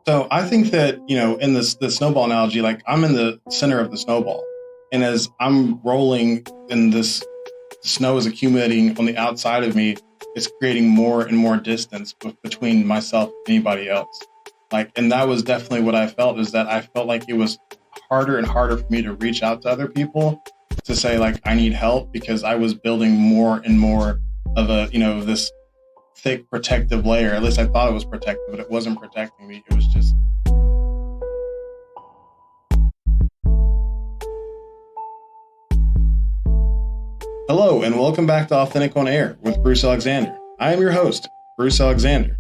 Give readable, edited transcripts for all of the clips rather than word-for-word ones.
So I think that, in the snowball analogy, like I'm in the center of the snowball. And as I'm rolling and this snow is accumulating on the outside of me, it's creating more and more distance between myself and anybody else. And that was definitely what I felt, is that I felt like it was harder and harder for me to reach out to other people to say, like, I need help, because I was building more and more of this thick protective layer. At least I thought it was protective, but it wasn't protecting me. It was just. Hello, and welcome back to Authentic on Air with Bruce Alexander. I am your host, Bruce Alexander,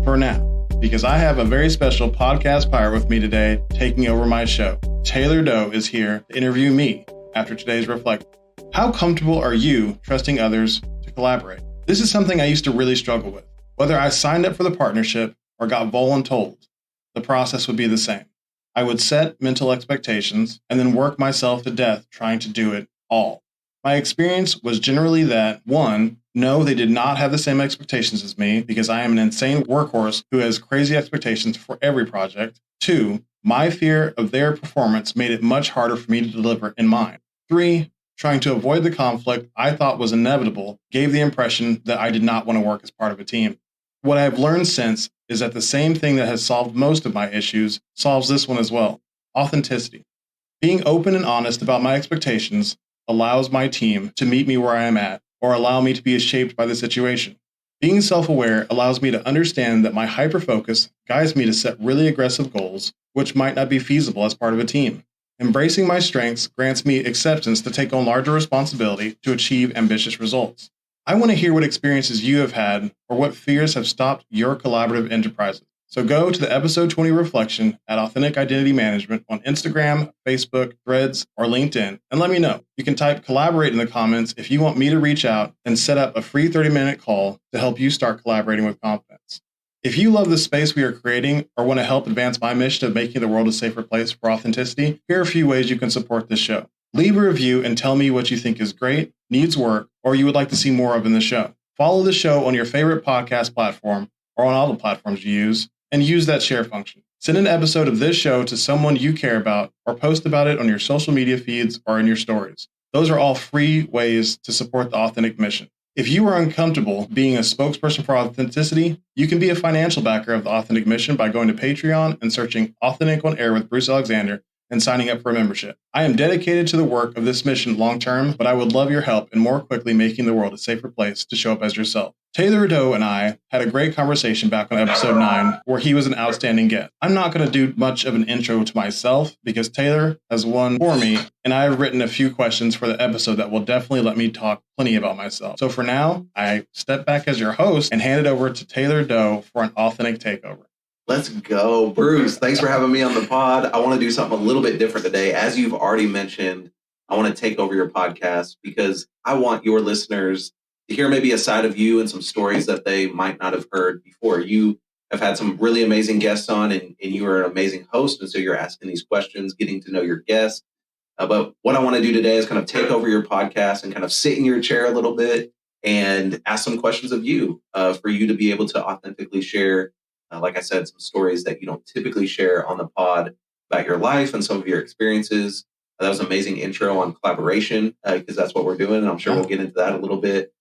for now, because I have a very special podcast pirate with me today taking over my show. Taylor Doe is here to interview me after today's reflection. How comfortable are you trusting others to collaborate? This is something I used to really struggle with. Whether I signed up for the partnership or got voluntold, the process would be the same. I would set mental expectations and then work myself to death trying to do it all. My experience was generally that, one, no, they did not have the same expectations as me because I am an insane workhorse who has crazy expectations for every project. Two, my fear of their performance made it much harder for me to deliver in mine. Three, trying to avoid the conflict I thought was inevitable gave the impression that I did not want to work as part of a team. What I have learned since is that the same thing that has solved most of my issues solves this one as well: authenticity. Being open and honest about my expectations allows my team to meet me where I am at, or allow me to be shaped by the situation. Being self-aware allows me to understand that my hyper-focus guides me to set really aggressive goals, which might not be feasible as part of a team. Embracing my strengths grants me acceptance to take on larger responsibility to achieve ambitious results. I want to hear what experiences you have had or what fears have stopped your collaborative enterprises. So go to the episode 20 reflection at Authentic Identity Management on Instagram, Facebook, Threads, or LinkedIn, and let me know. You can type collaborate in the comments if you want me to reach out and set up a free 30-minute call to help you start collaborating with confidence. If you love the space we are creating or want to help advance my mission of making the world a safer place for authenticity, here are a few ways you can support this show. Leave a review and tell me what you think is great, needs work, or you would like to see more of in the show. Follow the show on your favorite podcast platform or on all the platforms you use, and use that share function. Send an episode of this show to someone you care about, or post about it on your social media feeds or in your stories. Those are all free ways to support the Authentic mission. If you are uncomfortable being a spokesperson for authenticity, you can be a financial backer of the Authentic mission by going to Patreon and searching Authentic on Air with Bruce Alexander and signing up for a membership. I am dedicated to the work of this mission long term, but I would love your help in more quickly making the world a safer place to show up as yourself. Taylor Doe and I had a great conversation back on episode 9, where he was an outstanding guest. I'm not going to do much of an intro to myself because Taylor has one for me, and I have written a few questions for the episode that will definitely let me talk plenty about myself. So for now, I step back as your host and hand it over to Taylor Doe for an authentic takeover. Let's go. Bruce, thanks for having me on the pod. I want to do something a little bit different today. As you've already mentioned, I want to take over your podcast because I want your listeners to hear maybe a side of you and some stories that they might not have heard before. You have had some really amazing guests on, and you are an amazing host. And so you're asking these questions, getting to know your guests. But what I want to do today is kind of take over your podcast and kind of sit in your chair a little bit and ask some questions of you for you to be able to authentically share, like I said, some stories that you don't typically share on the pod about your life and some of your experiences. That was an amazing intro on collaboration because that's what we're doing. And I'm sure we'll get into that a little bit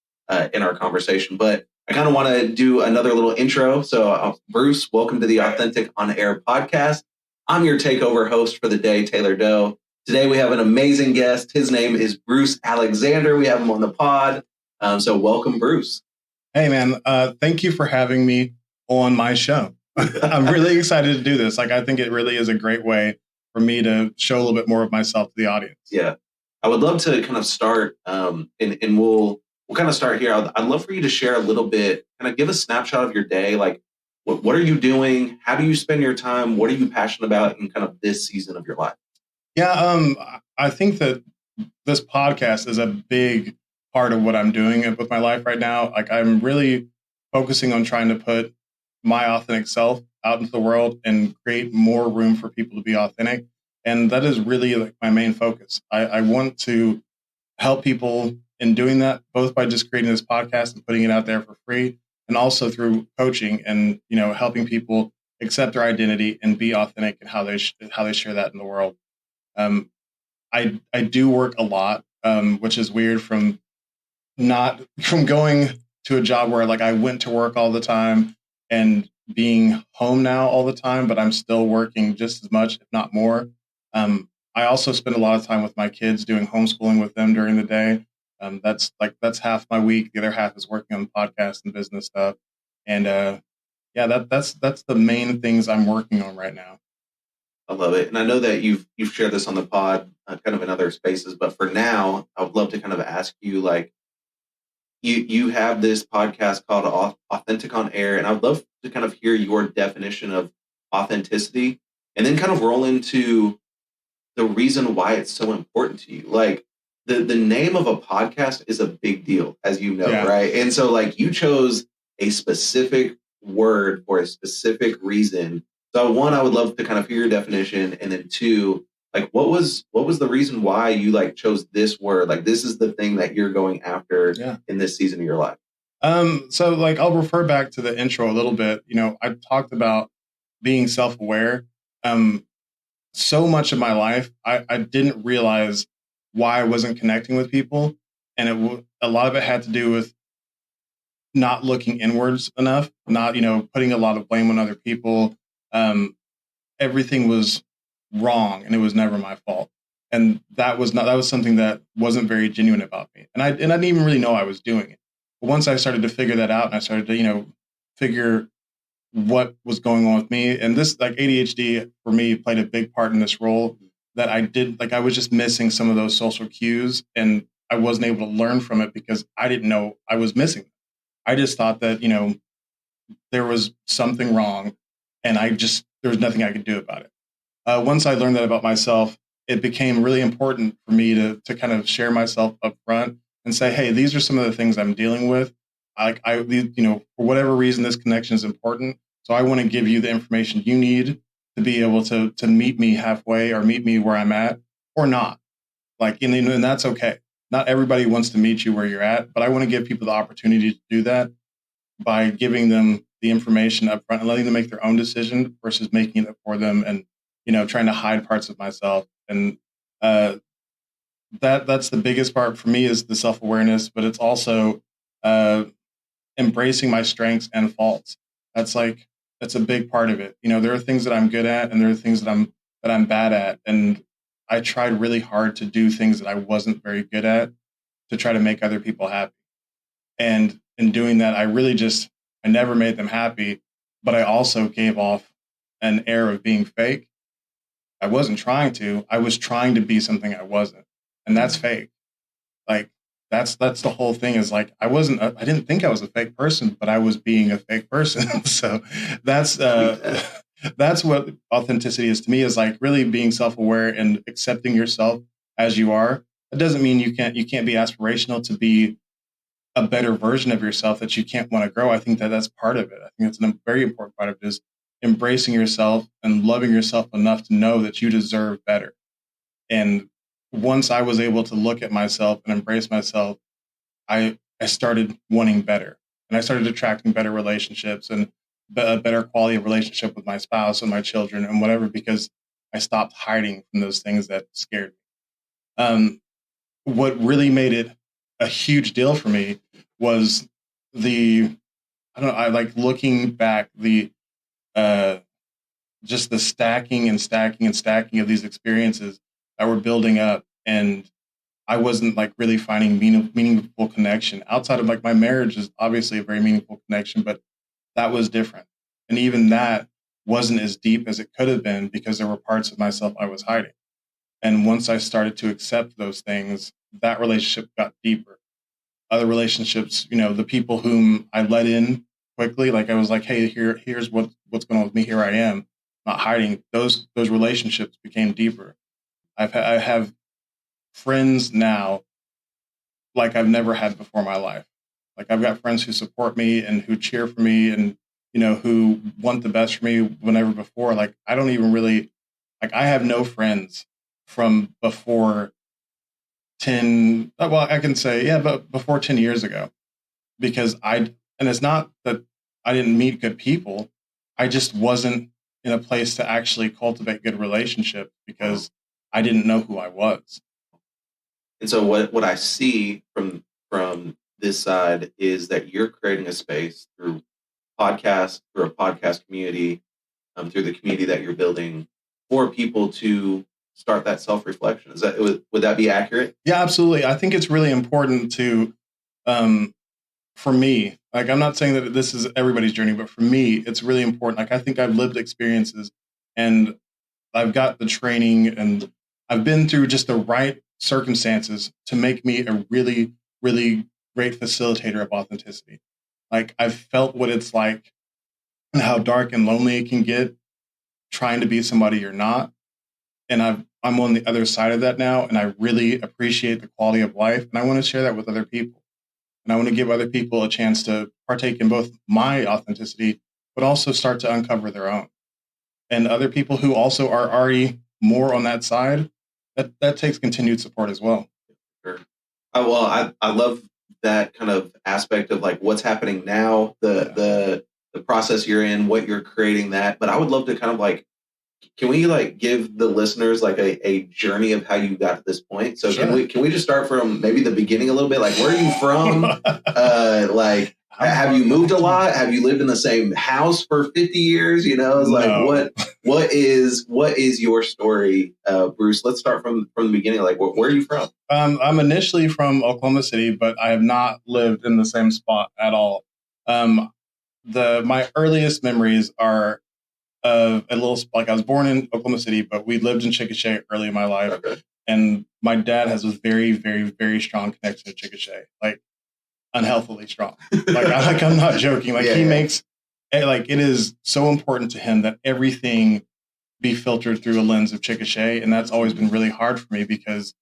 in our conversation. But I kind of want to do another little intro. So Bruce, welcome to the Authentic on Air podcast. I'm your takeover host for the day, Taylor Doe. Today we have an amazing guest. His name is Bruce Alexander. We have him on the pod. So welcome, Bruce. Hey, man. Thank you for having me on my show. I'm really excited to do this. I think it really is a great way for me to show a little bit more of myself to the audience. Yeah. I would love to kind of start, and we'll kind of start here. I'd love for you to share a little bit, kind of give a snapshot of your day. Like, what are you doing? How do you spend your time? What are you passionate about in kind of this season of your life? Yeah, I think that this podcast is a big part of what I'm doing with my life right now. I'm really focusing on trying to put my authentic self out into the world and create more room for people to be authentic. And that is really my main focus. I want to help people in doing that, both by just creating this podcast and putting it out there for free, and also through coaching and, helping people accept their identity and be authentic in how they share that in the world. Um, I do work a lot, which is weird from going to a job where like I went to work all the time and being home now all the time, but I'm still working just as much, if not more. I also spend a lot of time with my kids doing homeschooling with them during the day. That's half my week. The other half is working on podcast and business stuff. And yeah, that's the main things I'm working on right now. I love it. And I know that you've shared this on the pod, kind of in other spaces, but for now, I would love to kind of ask you, like, you have this podcast called Authentic on Air, and I'd love to kind of hear your definition of authenticity, and then kind of roll into the reason why it's so important to you. Like, the name of a podcast is a big deal, as you know, Yeah. right? And so, like, you chose a specific word for a specific reason. So one, I would love to kind of hear your definition, and then two, like, what was the reason why you like chose this word? Like, this is the thing that you're going after Yeah. in this season of your life. So like I'll refer back to the intro a little bit. I talked about being self-aware. So much of my life, I didn't realize why I wasn't connecting with people, and a lot of it had to do with not looking inwards enough, not putting a lot of blame on other people. Um, Everything was wrong, and it was never my fault, and that was something that wasn't very genuine about me, and I didn't even really know I was doing it. But once I started to figure that out, and I started to figure what was going on with me, and this like ADHD for me played a big part in this role, that I was just missing some of those social cues, and I wasn't able to learn from it because I didn't know I was missing them. I just thought that there was something wrong, and there was nothing I could do about it. Once I learned that about myself, it became really important for me to kind of share myself up front and say, hey, these are some of the things I'm dealing with. For whatever reason, this connection is important. So I want to give you the information you need to be able to meet me halfway or meet me where I'm at or not. And that's okay. Not everybody wants to meet you where you're at, but I want to give people the opportunity to do that by giving them the information up front and letting them make their own decision versus making it for them and trying to hide parts of myself. And uh, that's the biggest part for me, is the self-awareness, but it's also uh, embracing my strengths and faults. That's a big part of it. There are things that I'm good at, and there are things that I'm bad at, and I tried really hard to do things that I wasn't very good at to try to make other people happy. And in doing that, I never made them happy, but I also gave off an air of being fake. I wasn't trying to. I was trying to be something I wasn't, and that's fake. Like that's the whole thing. Is like I didn't think I was a fake person, but I was being a fake person. So that's that's what authenticity is to me. Is like really being self-aware and accepting yourself as you are. It doesn't mean you can't be aspirational to be a better version of yourself, that you can't want to grow. I think that that's part of it. I think it's a very important part of it, is embracing yourself and loving yourself enough to know that you deserve better. And once I was able to look at myself and embrace myself, I started wanting better, and I started attracting better relationships and a better quality of relationship with my spouse and my children and whatever, because I stopped hiding from those things that scared me. What really made it a huge deal for me was I like looking back, uh, just the stacking and stacking and stacking of these experiences that were building up. And I wasn't like really finding meaningful connection outside of like my marriage is obviously a very meaningful connection, but that was different. And even that wasn't as deep as it could have been because there were parts of myself I was hiding. And once I started to accept those things, that relationship got deeper. Other relationships, the people whom I let in quickly, like I was like, hey, here's what's going on with me. Here I am, not hiding. Those relationships became deeper. I have friends now like I've never had before in my life. Like I've got friends who support me and who cheer for me and who want the best for me whenever before. Like I don't even really like I have no friends from before 10, well, I can say, yeah, but before 10 years ago, because and it's not that I didn't meet good people. I just wasn't in a place to actually cultivate good relationships because I didn't know who I was. And so what I see from this side is that you're creating a space through podcasts, through a podcast community, through the community that you're building for people to start that self-reflection. Would that be accurate? Yeah, absolutely. I think it's really important to, for me, like, I'm not saying that this is everybody's journey, but for me, it's really important. Like, I think I've lived experiences and I've got the training and I've been through just the right circumstances to make me a really, really great facilitator of authenticity. Like, I've felt what it's like and how dark and lonely it can get trying to be somebody you're not. And I'm on the other side of that now, and I really appreciate the quality of life, and I want to share that with other people. And I want to give other people a chance to partake in both my authenticity, but also start to uncover their own. And other people who also are already more on that side, that takes continued support as well. Sure. I love that kind of aspect of like what's happening now, the process you're in, what you're creating that. But I would love to kind of like, can we like give the listeners like a journey of how you got to this point? So Sure. can we just start from maybe the beginning a little bit? Like, where are you from? Like, have you moved a lot? Have you lived in the same house for 50 years? You know, it's like, No. what is your story, Bruce? Let's start from the beginning. Like, where are you from? I'm initially from Oklahoma City, but I have not lived in the same spot at all. My earliest memories are of a little, like, I was born in Oklahoma City, but we lived in Chickasha early in my life. Okay. And my dad has a very, very, very strong connection to Chickasha, like unhealthily strong. Like I'm not joking. Like he makes, like, it is so important to him that everything be filtered through a lens of Chickasha. And that's always been really hard for me because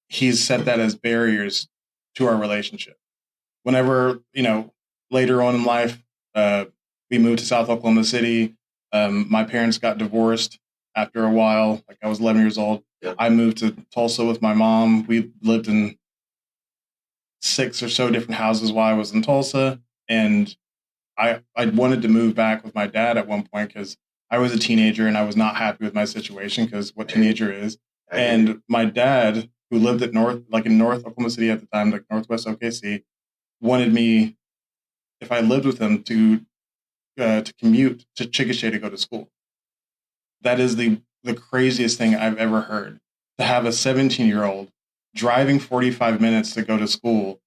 he's set that as barriers to our relationship. Whenever, later on in life, we moved to South Oklahoma City. My parents got divorced after a while. Like, I was 11 years old. Yeah. I moved to Tulsa with my mom. We lived in 6 or so different houses while I was in Tulsa. And I wanted to move back with my dad at one point because I was a teenager and I was not happy with my situation because what teenager is. And my dad, who lived in North Oklahoma City at the time, like Northwest OKC, wanted me, if I lived with him, to commute to Chickasha to go to school. That is the craziest thing I've ever heard. To have a 17-year-old driving 45 minutes to go to school.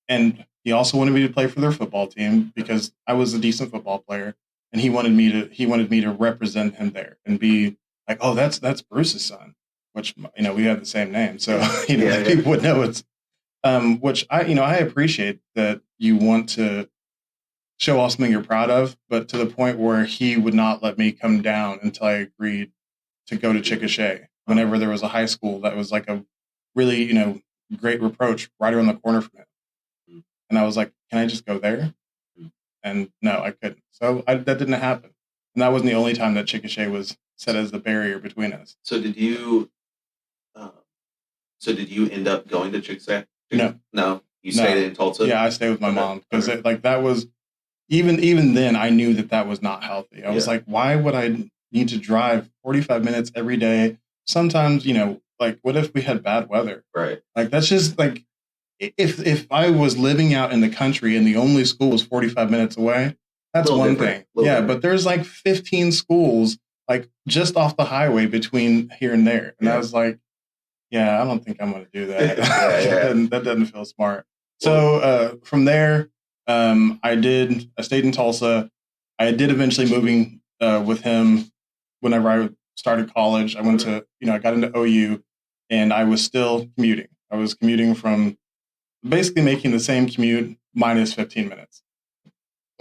And he also wanted me to play for their football team because I was a decent football player. And he wanted me to represent him there and be like, oh, that's Bruce's son, which, we have the same name. So, people would know it's, which I appreciate that you want to show off something you're proud of, but to the point where he would not let me come down until I agreed to go to Chickasha whenever there was a high school that was like a really, great reproach right around the corner from him. And I was like, can I just go there? And no, I couldn't. So that didn't happen. And that wasn't the only time that Chickasha was set as the barrier between us. So did you end up going to Chickasha? No. You stayed in Tulsa? Yeah, I stayed with my mom because that was, even then I knew that was not healthy. I was like, why would I need to drive 45 minutes every day? Sometimes, like, what if we had bad weather? Right. Like, that's just like, if I was living out in the country and the only school was 45 minutes away, that's one thing. Yeah, but there's like 15 schools like just off the highway between here and there. And I was like, yeah, I don't think I'm going to do that. That doesn't feel smart. So from there, I stayed in Tulsa. I did eventually moving with him whenever I started college. I went to, I got into OU and I was still commuting. I was commuting from basically making the same commute minus 15 minutes.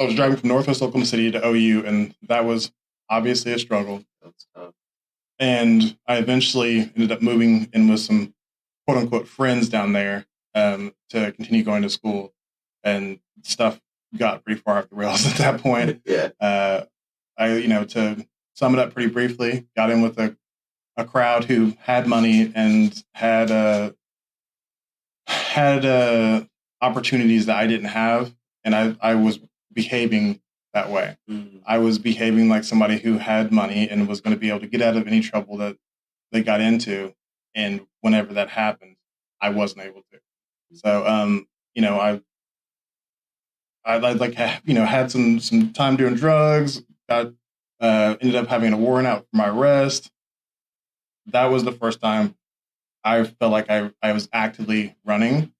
I was driving from Northwest Oklahoma City to OU, and that was obviously a struggle. That's tough. And I eventually ended up moving in with some quote unquote friends down there to continue going to school, and stuff got pretty far off the rails at that point. To sum it up pretty briefly, got in with a crowd who had money and had opportunities that I didn't have, and I was behaving that way. Mm-hmm. I was behaving like somebody who had money and was going to be able to get out of any trouble that they got into. And whenever that happened, I wasn't able to. So, you know, I like, you know, had some time doing drugs, got, ended up having a warrant out for my arrest. That was the first time I felt like I was actively running,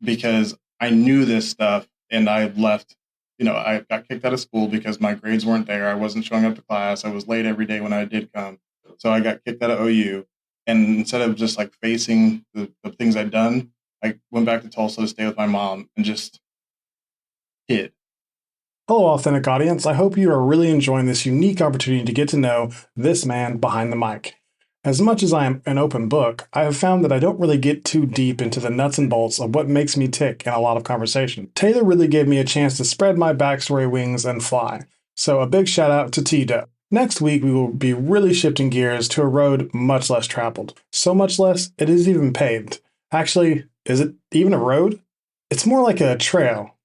because I knew this stuff and I left. You know, I got kicked out of school because my grades weren't there. I wasn't showing up to class. I was late every day when I did come. So I got kicked out of OU. And instead of just like facing the things I'd done, I went back to Tulsa to stay with my mom and just hid. Hello, authentic audience. I hope you are really enjoying this unique opportunity to get to know this man behind the mic. As much as I am an open book, I have found that I don't really get too deep into the nuts and bolts of what makes me tick in a lot of conversation. Taylor really gave me a chance to spread my backstory wings and fly. So a big shout out to Taylor Doe. Next week, we will be really shifting gears to a road much less traveled. So much less, it isn't even paved. Actually, is it even a road? It's more like a trail.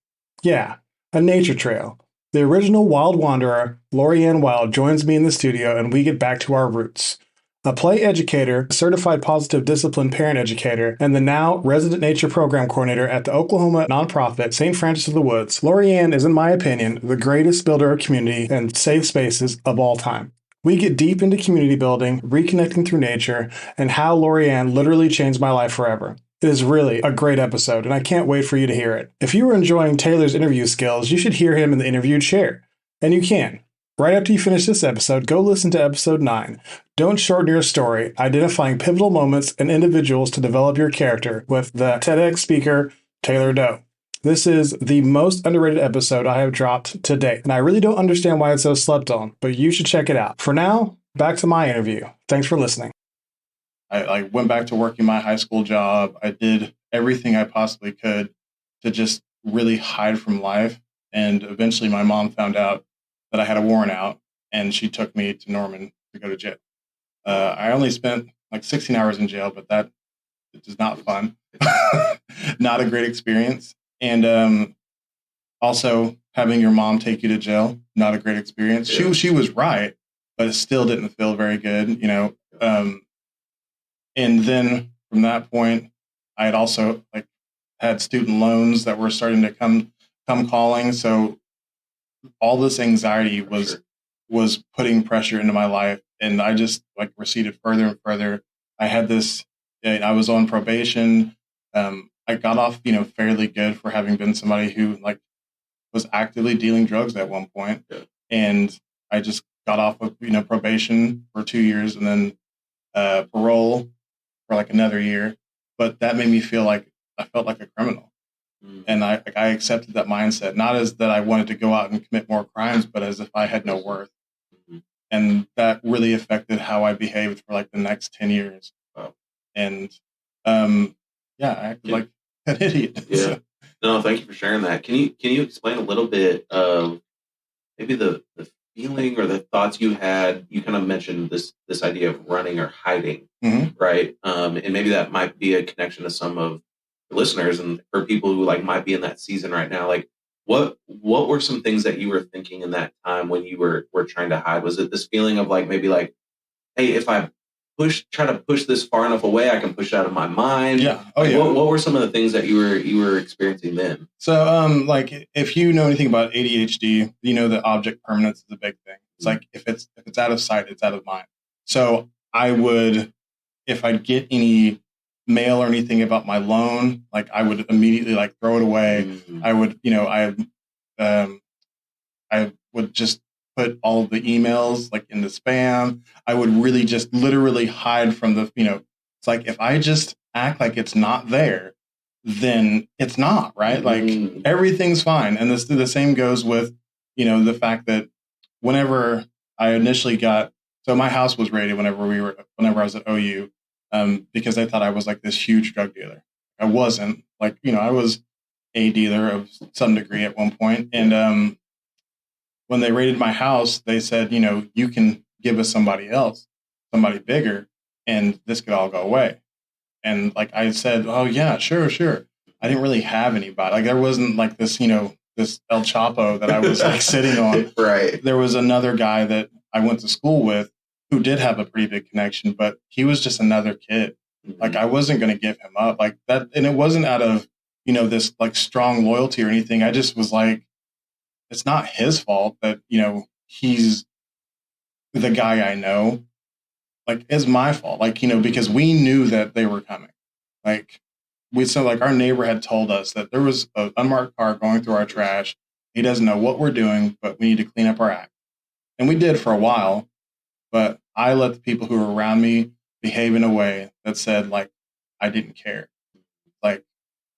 Yeah, a nature trail. The original Wild Wanderer, Lorianne Wild, joins me in the studio and we get back to our roots. A play educator, certified positive discipline parent educator, and the now resident nature program coordinator at the Oklahoma nonprofit St. Francis of the Woods, Lorianne is, in my opinion, the greatest builder of community and safe spaces of all time. We get deep into community building, reconnecting through nature, and how Lorianne literally changed my life forever. It is really a great episode, and I can't wait for you to hear it. If you are enjoying Taylor's interview skills, you should hear him in the interviewed chair. And you can. Right after you finish this episode, go listen to episode 9. Don't shorten your story, identifying pivotal moments and individuals to develop your character, with the TEDx speaker, Taylor Doe. This is the most underrated episode I have dropped to date, and I really don't understand why it's so slept on, but you should check it out. For now, back to my interview. Thanks for listening. I went back to working my high school job. I did everything I possibly could to just really hide from life. And eventually my mom found out that I had a warrant out, and she took me to Norman to go to jail. I only spent like 16 hours in jail, but that is not fun. Not a great experience. And also having your mom take you to jail, not a great experience. Yeah. She was right, but it still didn't feel very good, you know. And then from that point, I had also like had student loans that were starting to come calling. So all this anxiety was putting pressure into my life, and I just like receded further and further. I had this. I was on probation. I got off, you know, fairly good for having been somebody who like was actively dealing drugs at one point, and I just got off of, you know, probation for 2 years, and then parole for like another year. But that made me feel like I felt like a criminal. And I accepted that mindset, not as that I wanted to go out and commit more crimes, but as if I had no worth. And that really affected how I behaved for like the next 10 years. Wow. And yeah, I acted like an idiot. Yeah. No, thank you for sharing that. Can you explain a little bit of maybe the feeling or the thoughts you had? You kind of mentioned this idea of running or hiding, right? And maybe that might be a connection to some of the listeners, and for people who like might be in that season right now. Like, what were some things that you were thinking in that time when you were trying to hide? Was it this feeling of like maybe like, hey, if I try to push this far enough away, I can push it out of my mind? Yeah. What were some of the things that you were experiencing then? So like if you know anything about ADHD, you know that object permanence is a big thing. It's like if it's out of sight, it's out of mind. So I would, if I'd get any mail or anything about my loan, like I would immediately like throw it away. I would, you know, I would just put all of the emails like in the spam. I would really just literally hide from the, you know, it's like if I just act like it's not there, then it's not, right? Like everything's fine. And the same goes with, you know, the fact that whenever I initially so my house was raided whenever I was at OU, because they thought I was like this huge drug dealer. I wasn't. Like, you know, I was a dealer of some degree at one point. And when they raided my house, they said, you know, you can give us somebody else, somebody bigger, and this could all go away. And like I said, oh yeah, sure. I didn't really have anybody. Like there wasn't like this, you know, this El Chapo that I was like sitting on. Right. There was another guy that I went to school with who did have a pretty big connection, but he was just another kid. Mm-hmm. Like I wasn't going to give him up like that. And it wasn't out of, this like strong loyalty or anything. I just was like, it's not his fault that, he's the guy I know. Like it's my fault. Like, because we knew that they were coming. Like our neighbor had told us that there was an unmarked car going through our trash. He doesn't know what we're doing, but we need to clean up our act. And we did for a while, but I let the people who were around me behave in a way that said, like, I didn't care. Like,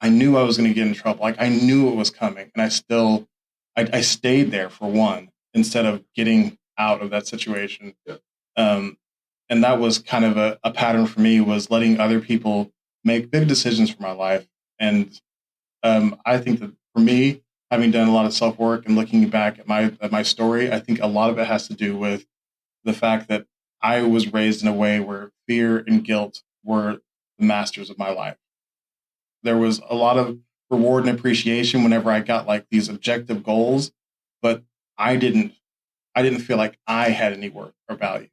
I knew I was going to get in trouble. Like, I knew it was coming. And I stayed there for one, instead of getting out of that situation. Yeah. And that was kind of a pattern for me, was letting other people make big decisions for my life. And I think that for me, having done a lot of self-work and looking back at my story, I think a lot of it has to do with the fact that I was raised in a way where fear and guilt were the masters of my life. There was a lot of reward and appreciation whenever I got like these objective goals, but I didn't feel like I had any worth or value.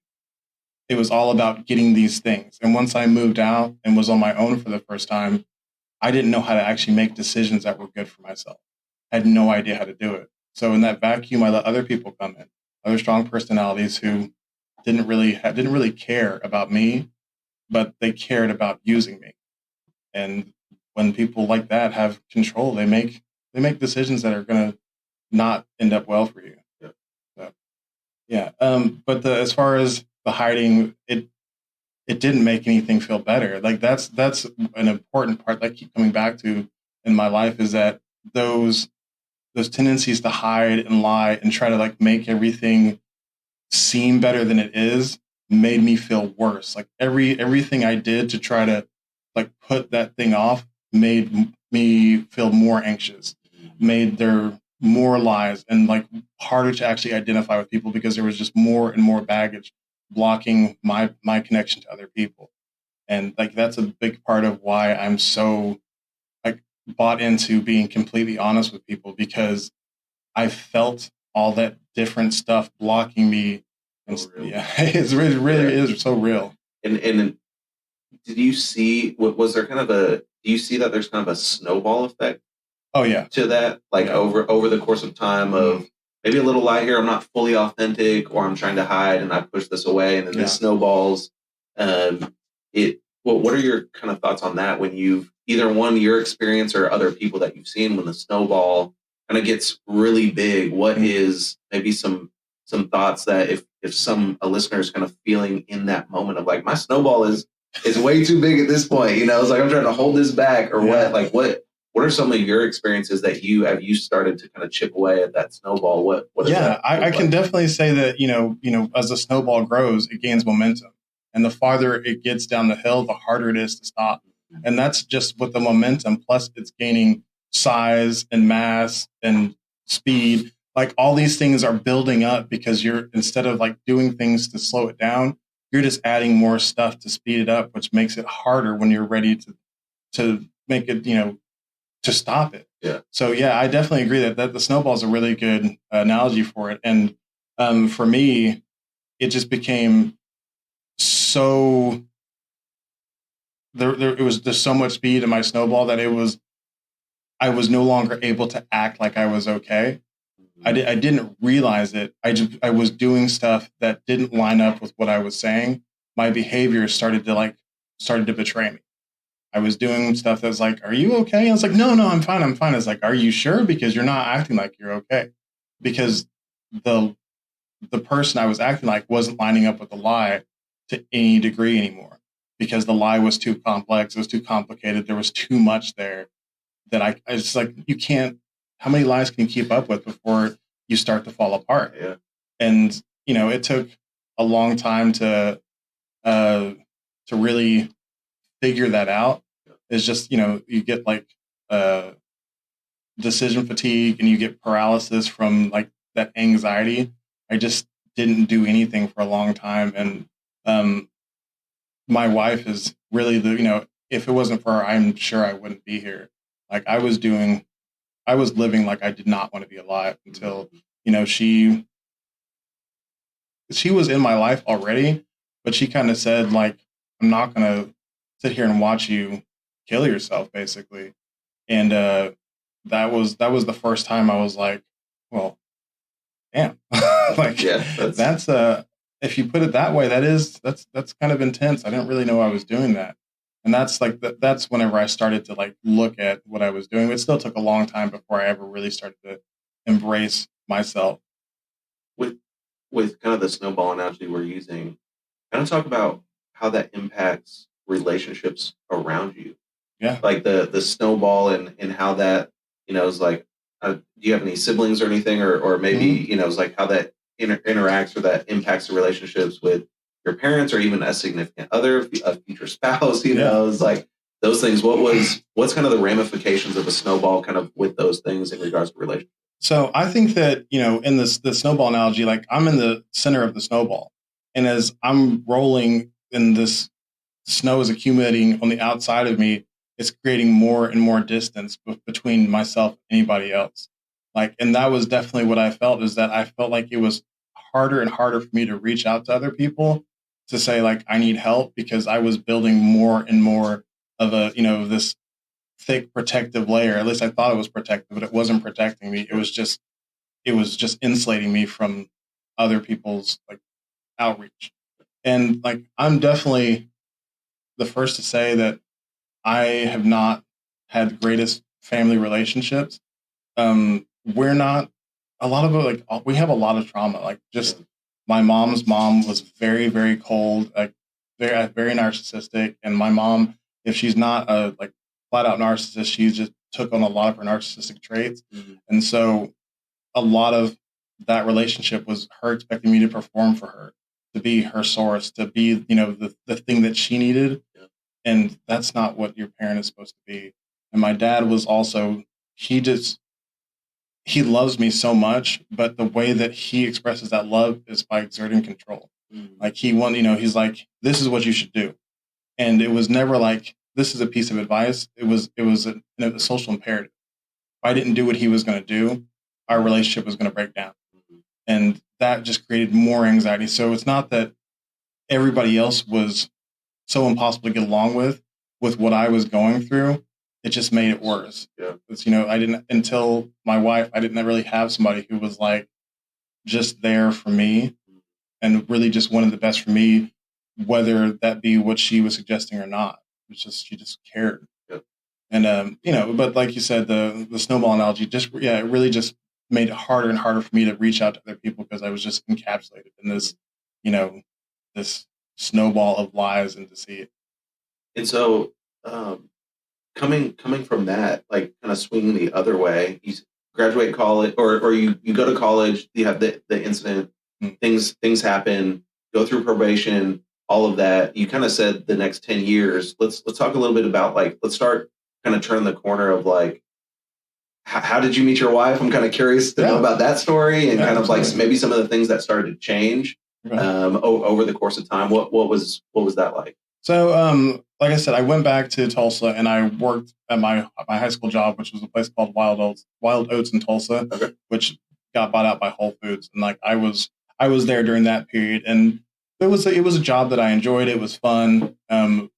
It was all about getting these things. And once I moved out and was on my own for the first time, I didn't know how to actually make decisions that were good for myself. I had no idea how to do it. So in that vacuum, I let other people come in, other strong personalities who didn't really care about me, but they cared about using me. And when people like that have control, they make decisions that are going to not end up well for you. Yeah. So, yeah. But as far as the hiding, it didn't make anything feel better. Like that's an important part that I keep coming back to in my life, is that those tendencies to hide and lie and try to like make everything seem better than it is made me feel worse. Like everything I did to try to like put that thing off made me feel more anxious, made there more lies, and like harder to actually identify with people, because there was just more and more baggage blocking my connection to other people. And like that's a big part of why I'm so like bought into being completely honest with people, because I felt all that different stuff blocking me. And yeah, it's really is so real. And did you see, was there kind of do you see that there's kind of a snowball effect? Oh yeah. To that, like over the course of time of maybe a little lie here, I'm not fully authentic, or I'm trying to hide and I push this away, and then this snowballs. What are your kind of thoughts on that, when you've either your experience or other people that you've seen, when the snowball kind of gets really big? What is maybe some thoughts that if a listener is kind of feeling in that moment of like, my snowball is way too big at this point, it's like I'm trying to hold this back, or what are some of your experiences that you started to kind of chip away at that snowball? What is that? I can definitely say that, as the snowball grows, it gains momentum. And the farther it gets down the hill, the harder it is to stop. And that's just with the momentum. Plus it's gaining size and mass and speed. Like all these things are building up, because you're, instead of like doing things to slow it down, you're just adding more stuff to speed it up, which makes it harder when you're ready to make it, to stop it. Yeah. So yeah, I definitely agree that the snowball is a really good analogy for it. And for me, it just became so it was just so much speed in my snowball that I was no longer able to act like I was okay. I didn't realize it. I was doing stuff that didn't line up with what I was saying. My behavior started to betray me. I was doing stuff that's like, "Are you okay?" I was like, "No, I'm fine. I'm fine." It's like, "Are you sure?" Because you're not acting like you're okay. Because the person I was acting like wasn't lining up with the lie to any degree anymore. Because the lie was too complex. It was too complicated. There was too much there that I just like, you can't. How many lies can you keep up with before you start to fall apart? Yeah. And it took a long time to really figure that out. It's just, you get like decision fatigue, and you get paralysis from like that anxiety. I just didn't do anything for a long time. And my wife is really if it wasn't for her, I'm sure I wouldn't be here. Like I was doing I was living like I did not want to be alive until, you know, she was in my life already, but she kind of said, like, I'm not going to sit here and watch you kill yourself, basically. And that was the first time I was like, well, damn. Like, Yeah, that's if you put it that way, that's kind of intense. I didn't really know I was doing that. And that's like that's whenever I started to like look at what I was doing. It still took a long time before I ever really started to embrace myself. with kind of the snowball analogy we're using, kind of talk about how that impacts relationships around you. Yeah. Like the snowball and how that, is like, do you have any siblings or anything, or maybe, is like how that interacts or that impacts the relationships with your parents or even a significant other, a future spouse, is like those things. What's kind of the ramifications of a snowball kind of with those things in regards to relationships? So I think that, in the snowball analogy, like I'm in the center of the snowball. And as I'm rolling and this snow is accumulating on the outside of me, it's creating more and more distance between myself and anybody else. Like, and that was definitely what I felt, is that I felt like it was harder and harder for me to reach out to other people to say, like, I need help, because I was building more and more of a, this thick protective layer. At least I thought it was protective, but it wasn't protecting me. It was just insulating me from other people's like outreach. And like, I'm definitely the first to say that I have not had the greatest family relationships. We're not, a lot of it, like, we have a lot of trauma. Like, just my mom's mom was very, very cold, like very narcissistic. And my mom, if she's not a like flat out narcissist, she just took on a lot of her narcissistic traits. And so a lot of that relationship was her expecting me to perform for her, to be her source, to be, the thing that she needed. And that's not what your parent is supposed to be. And my dad was also, he loves me so much, but the way that he expresses that love is by exerting control. Like, he's like, this is what you should do. And it was never like, this is a piece of advice. It was a social imperative. If I didn't do what he was going to do, our relationship was going to break down. And that just created more anxiety. So it's not that everybody else was so impossible to get along with what I was going through. It just made it worse. Yeah. It's, I didn't, until my wife, I didn't really have somebody who was like just there for me and really just wanted the best for me, whether that be what she was suggesting or not. It's just, she just cared. Yeah. And, but like you said, the snowball analogy it really just made it harder and harder for me to reach out to other people, because I was just encapsulated in this, this snowball of lies and deceit. And so, coming from that, like kind of swinging the other way, you graduate college, or you go to college, you have the incident, things happen, go through probation, all of that. You kind of said the next 10 years. Let's talk a little bit about, like, let's start kind of turning the corner of, like, how did you meet your wife? I'm kind of curious to know about that story, and kind of like maybe some of the things that started to change over the course of time. What was that like? So, like I said, I went back to Tulsa and I worked at my high school job, which was a place called Wild Oats in Tulsa, which got bought out by Whole Foods. And like, I was there during that period, and it was a job that I enjoyed. It was fun. I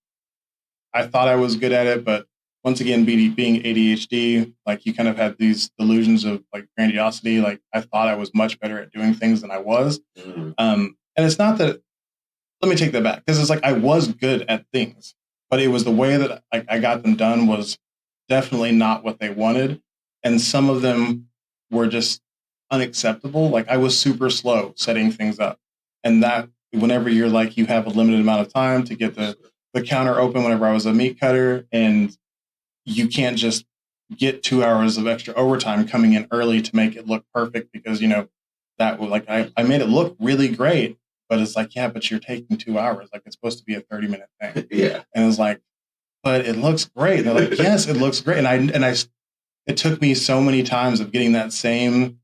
thought I was good at it, but once again, being ADHD, like, you kind of had these delusions of like grandiosity. Like, I thought I was much better at doing things than I was. And it's not that. Let me take that back, because it's like I was good at things, but it was the way that I got them done was definitely not what they wanted. And some of them were just unacceptable. Like, I was super slow setting things up. And that, whenever you're like, you have a limited amount of time to get the counter open, whenever I was a meat cutter, and you can't just get 2 hours of extra overtime coming in early to make it look perfect, because, that would, like, I made it look really great. But it's like, yeah, but you're taking 2 hours. Like, it's supposed to be a 30-minute thing. Yeah. And it's like, but it looks great. And they're like, yes, it looks great. And it took me so many times of getting that same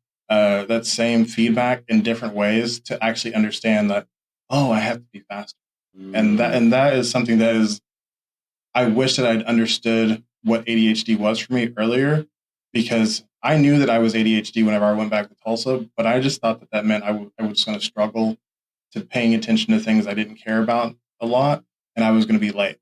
feedback in different ways to actually understand that, oh, I have to be faster. And that is something that is, I wish that I'd understood what ADHD was for me earlier, because I knew that I was ADHD whenever I went back to Tulsa, but I just thought that that meant I was just going to struggle to paying attention to things I didn't care about a lot, and I was going to be late.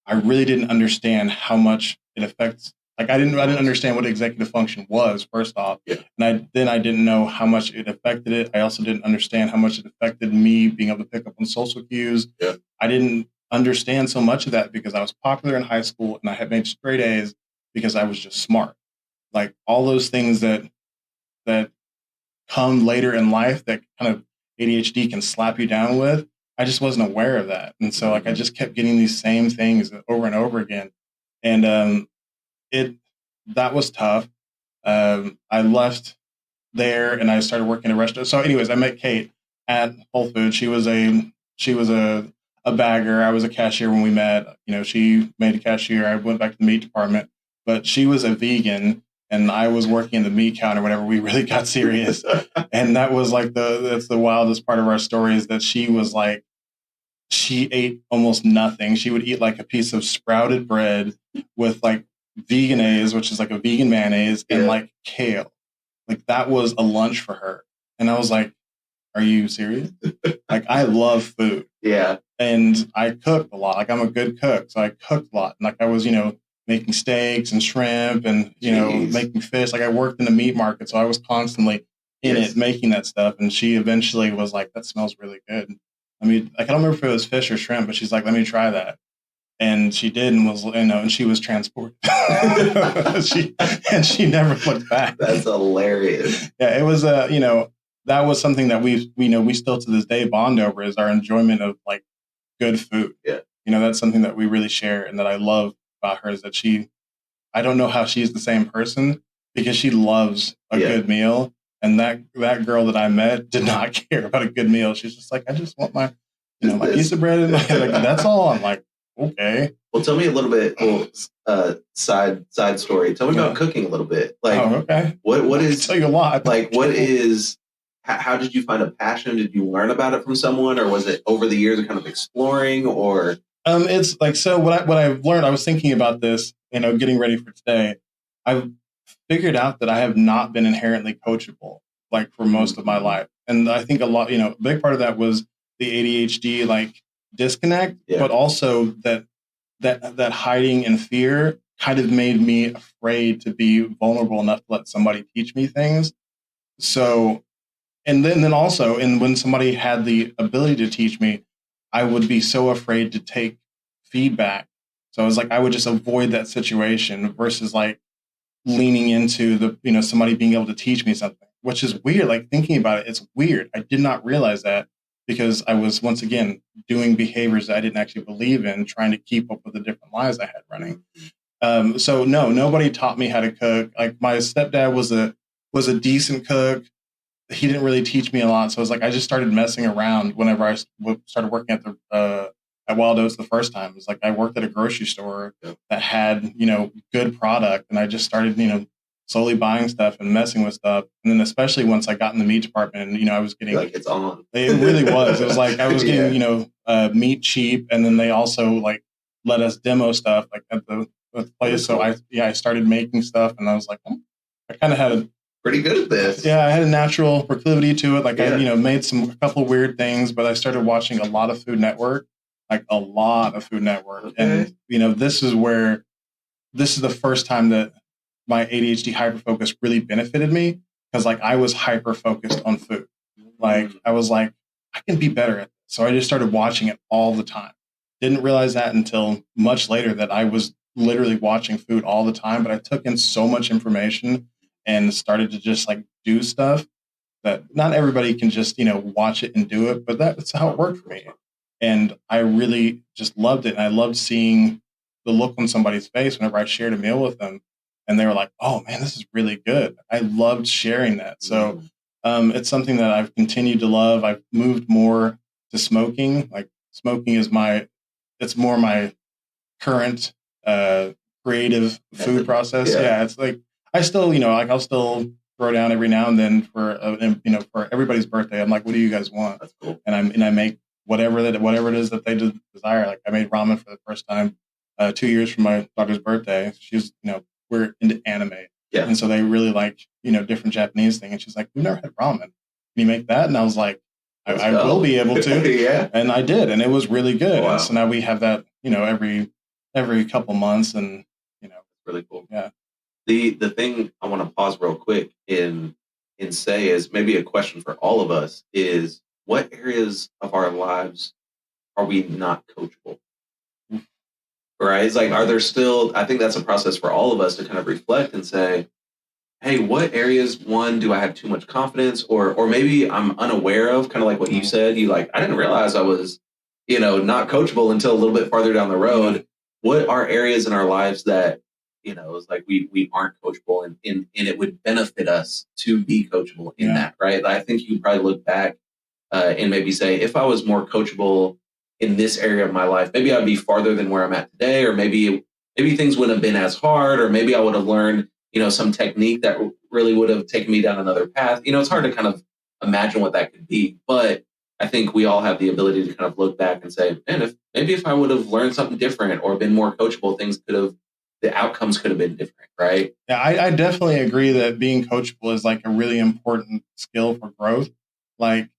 I really didn't understand how much it affects. Like I didn't understand what executive function was, first off, and I didn't know how much it affected it. I also didn't understand how much it affected me being able to pick up on social cues. I didn't understand so much of that because I was popular in high school and I had made straight A's because I was just smart. Like all those things that come later in life that kind of ADHD can slap you down with. I just wasn't aware of that. And so like I just kept getting these same things over and over again. And that was tough. I left there and I started working at a restaurant. So anyways, I met Kate at Whole Foods. She was a bagger. I was a cashier when we met. You know, she made a cashier. I went back to the meat department, but she was a vegan and I was working in the meat counter whenever we really got serious. And that was like that's the wildest part of our story is that she was like, she ate almost nothing. She would eat like a piece of sprouted bread with like veganese, which is like a vegan mayonnaise, and like kale. Like that was a lunch for her. And I was like, are you serious? Like I love food. Yeah. And I cooked a lot. Like I'm a good cook. So I cooked a lot. And like I was, you know, making steaks and shrimp and, you know, making fish. Like I worked in the meat market. So I was constantly in it, making that stuff. And she eventually was like, that smells really good. I mean, I don't remember if it was fish or shrimp, but she's like, let me try that. And she did and was, you know, and she was transported. she never looked back. That's hilarious. Yeah, it was, you know, that was something that we still to this day bond over is our enjoyment of like good food. Yeah. You know, that's something that we really share and that I love about her is that I don't know how she's the same person because she loves a good meal. And that girl that I met did not care about a good meal. She's just like, I just want my, you know, my piece of bread and like, that's all. I'm like, okay. Well, tell me a little bit. Side story. Tell me about cooking a little bit. Like, okay. What is? I'll tell you a lot. Like, what is? How did you find a passion? Did you learn about it from someone, or was it over the years of kind of exploring? Or it's like so. What I've learned. I was thinking about this. You know, getting ready for today. I've figured out that I have not been inherently coachable like for most of my life. And I think a big part of that was the ADHD like disconnect, but also that hiding and fear kind of made me afraid to be vulnerable enough to let somebody teach me things. So, and then also, and when somebody had the ability to teach me, I would be so afraid to take feedback. So I was like, I would just avoid that situation versus like, leaning into somebody being able to teach me something, which is weird. Like thinking about it, it's weird. I did not realize that because I was once again doing behaviors that I didn't actually believe in, trying to keep up with the different lives I had running. So no, nobody taught me how to cook. Like my stepdad was a decent cook. He didn't really teach me a lot. So I was like, I just started messing around whenever I started working at Wild Oats the first time. It was like I worked at a grocery store that had, you know, good product. And I just started, you know, slowly buying stuff and messing with stuff. And then especially once I got in the meat department and, you know, I was getting like it's on. It really was. It was like I was getting, you know, meat cheap. And then they also like let us demo stuff like at the place. So I started making stuff and I was like, I kind of had pretty good at this. Yeah, I had a natural proclivity to it. Like I, you know, made a couple weird things, but I started watching a lot of Food Network. Like a lot of Food Network. Okay. And, you know, this is the first time that my ADHD hyperfocus really benefited me because like I was hyper focused on food. Like I was like, I can be better at this. So I just started watching it all the time. Didn't realize that until much later that I was literally watching food all the time, but I took in so much information and started to just like do stuff that not everybody can just, you know, watch it and do it, but that's how it worked for me. And I really just loved it. And I loved seeing the look on somebody's face whenever I shared a meal with them. And they were like, oh, man, this is really good. I loved sharing that. So it's something that I've continued to love. I've moved more to smoking. Like smoking is it's more my current creative food process. Yeah, it's like I still, you know, like I'll still throw down every now and then for everybody's birthday. I'm like, what do you guys want? That's cool. And I make whatever it is that they desire. Like I made ramen for the first time 2 years for my daughter's birthday. She's, you know, we're into anime. Yeah. And so they really like, different Japanese thing. And she's like, we've never had ramen. Can you make that? And I was like, I will be able to. Yeah. And I did. And it was really good. Wow. And so now we have that, every couple months. And, really cool. Yeah. The thing I want to pause real quick and say is maybe a question for all of us is, what areas of our lives are we not coachable? Right? It's like, are there still, I think that's a process for all of us to kind of reflect and say, hey, what areas, one, do I have too much confidence, or maybe I'm unaware of, kind of like what you said, I didn't realize I was, not coachable until a little bit farther down the road. What are areas in our lives that, it's like we aren't coachable, and it would benefit us to be coachable in that, right? I think you probably look back and maybe say, if I was more coachable in this area of my life, maybe I'd be farther than where I'm at today, or maybe things wouldn't have been as hard, or maybe I would have learned, some technique that really would have taken me down another path. It's hard to kind of imagine what that could be, but I think we all have the ability to kind of look back and say, man, if I would have learned something different or been more coachable, the outcomes could have been different, right? Yeah, I definitely agree that being coachable is like a really important skill for growth. Like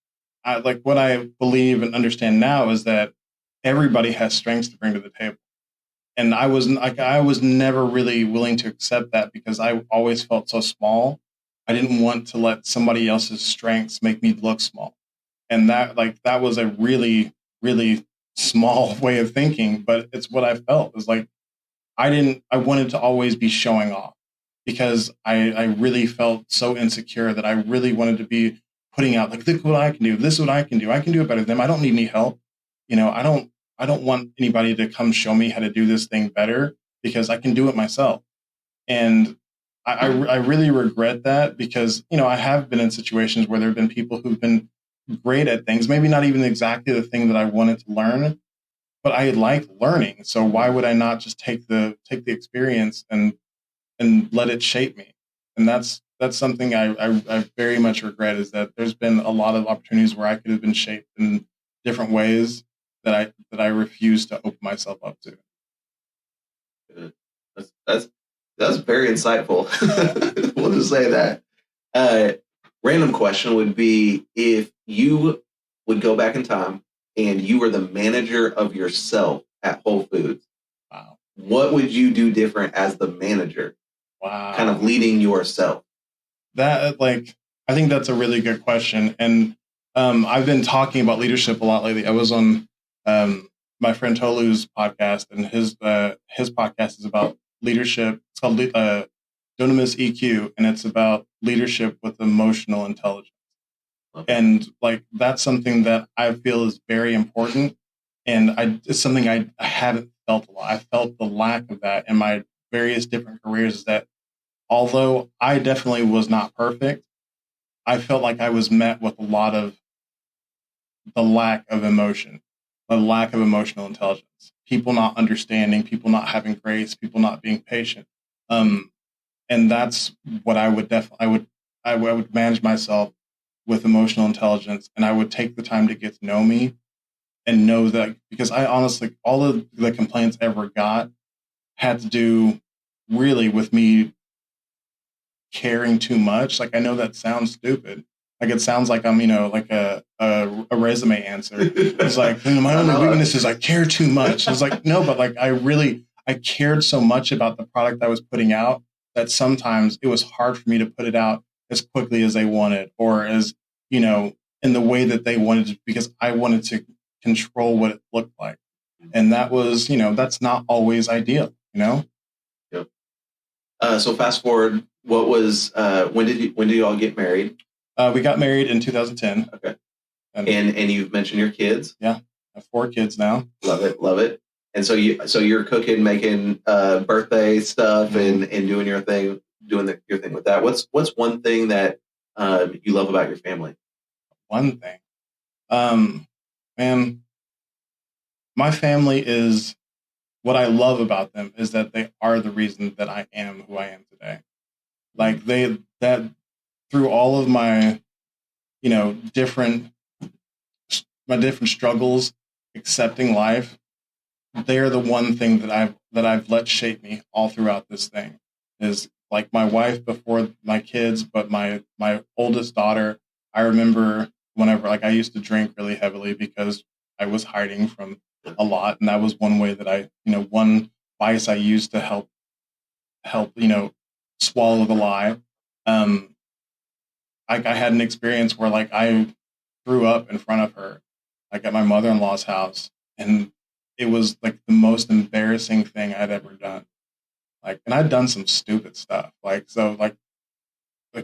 what I believe and understand now is that everybody has strengths to bring to the table. And I was never really willing to accept that because I always felt so small. I didn't want to let somebody else's strengths make me look small. And that was a really, really small way of thinking, but it's what I felt. It was like I wanted to always be showing off because I really felt so insecure that I really wanted to be putting out, like, look what I can do. This is what I can do. I can do it better than them. I don't need any help. I don't want anybody to come show me how to do this thing better because I can do it myself. And I really regret that because, I have been in situations where there have been people who've been great at things, maybe not even exactly the thing that I wanted to learn, but I like learning. So why would I not just take the experience and let it shape me? And that's something I very much regret, is that there's been a lot of opportunities where I could have been shaped in different ways that I refuse to open myself up to. That's very insightful. We'll just say that. Random question would be, if you would go back in time and you were the manager of yourself at Whole Foods, Wow. What would you do different as the manager? Wow. Kind of leading yourself. I think that's a really good question. And I've been talking about leadership a lot lately. I was on my friend Tolu's podcast, and his podcast is about leadership. It's called Dunamis EQ, and it's about leadership with emotional intelligence. Okay. And that's something that I feel is very important. And it's something I haven't felt a lot. I felt the lack of that in my various different careers, is that although I definitely was not perfect, I felt like I was met with a lot of the lack of emotion, the lack of emotional intelligence, people not understanding, people not having grace, people not being patient. And that's what I would I would manage myself with emotional intelligence, and I would take the time to get to know me and know that, because I honestly, all of the complaints I ever got had to do really with me caring too much. Like, I know that sounds stupid. Like, it sounds like I'm, like a resume answer. It's like, my only weakness is I care too much. It's like, no, but I cared so much about the product I was putting out that sometimes it was hard for me to put it out as quickly as they wanted, or as, in the way that they wanted to, because I wanted to control what it looked like. And that was, that's not always ideal, Yep. So fast forward, what was, when did you all get married? We got married in 2010. Okay. And you've mentioned your kids. Yeah. I have 4 kids now. Love it. And so you're cooking, making birthday stuff, mm-hmm. and doing your thing, your thing with that. What's one thing that you love about your family? One thing, man, my family is, what I love about them is that they are the reason that I am who I am today. Like, that through all of my, different struggles, accepting life, they're the one thing that I've let shape me all throughout this thing, is like my wife before my kids, but my oldest daughter, I remember whenever, like, I used to drink really heavily because I was hiding from a lot, and that was one way that one vice I used to help swallow the lie. Um, I had an experience where, like, I threw up in front of her, like at my mother-in-law's house, and it was like the most embarrassing thing I'd ever done. Like, and I'd done some stupid stuff. Like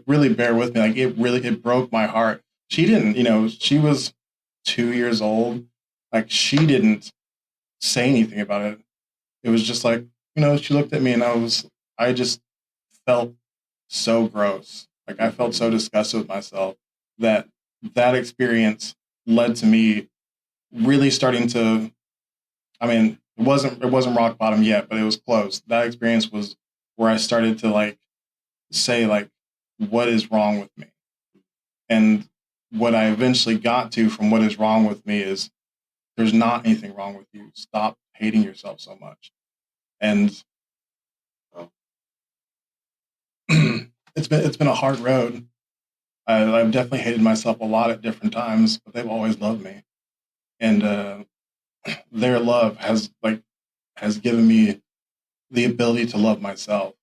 really bear with me. Like, it broke my heart. She didn't, she was 2 years old. Like, she didn't say anything about it. It was just like, she looked at me and I just felt so gross. Like, I felt so disgusted with myself that that experience led to me really starting to, I mean, it wasn't rock bottom yet, but it was close. That experience was where I started to, like, say, like, what is wrong with me? And what I eventually got to from what is wrong with me is there's not anything wrong with you. Stop hating yourself so much. And it's been a hard road. I've definitely hated myself a lot at different times, but they've always loved me. And their love has given me the ability to love myself.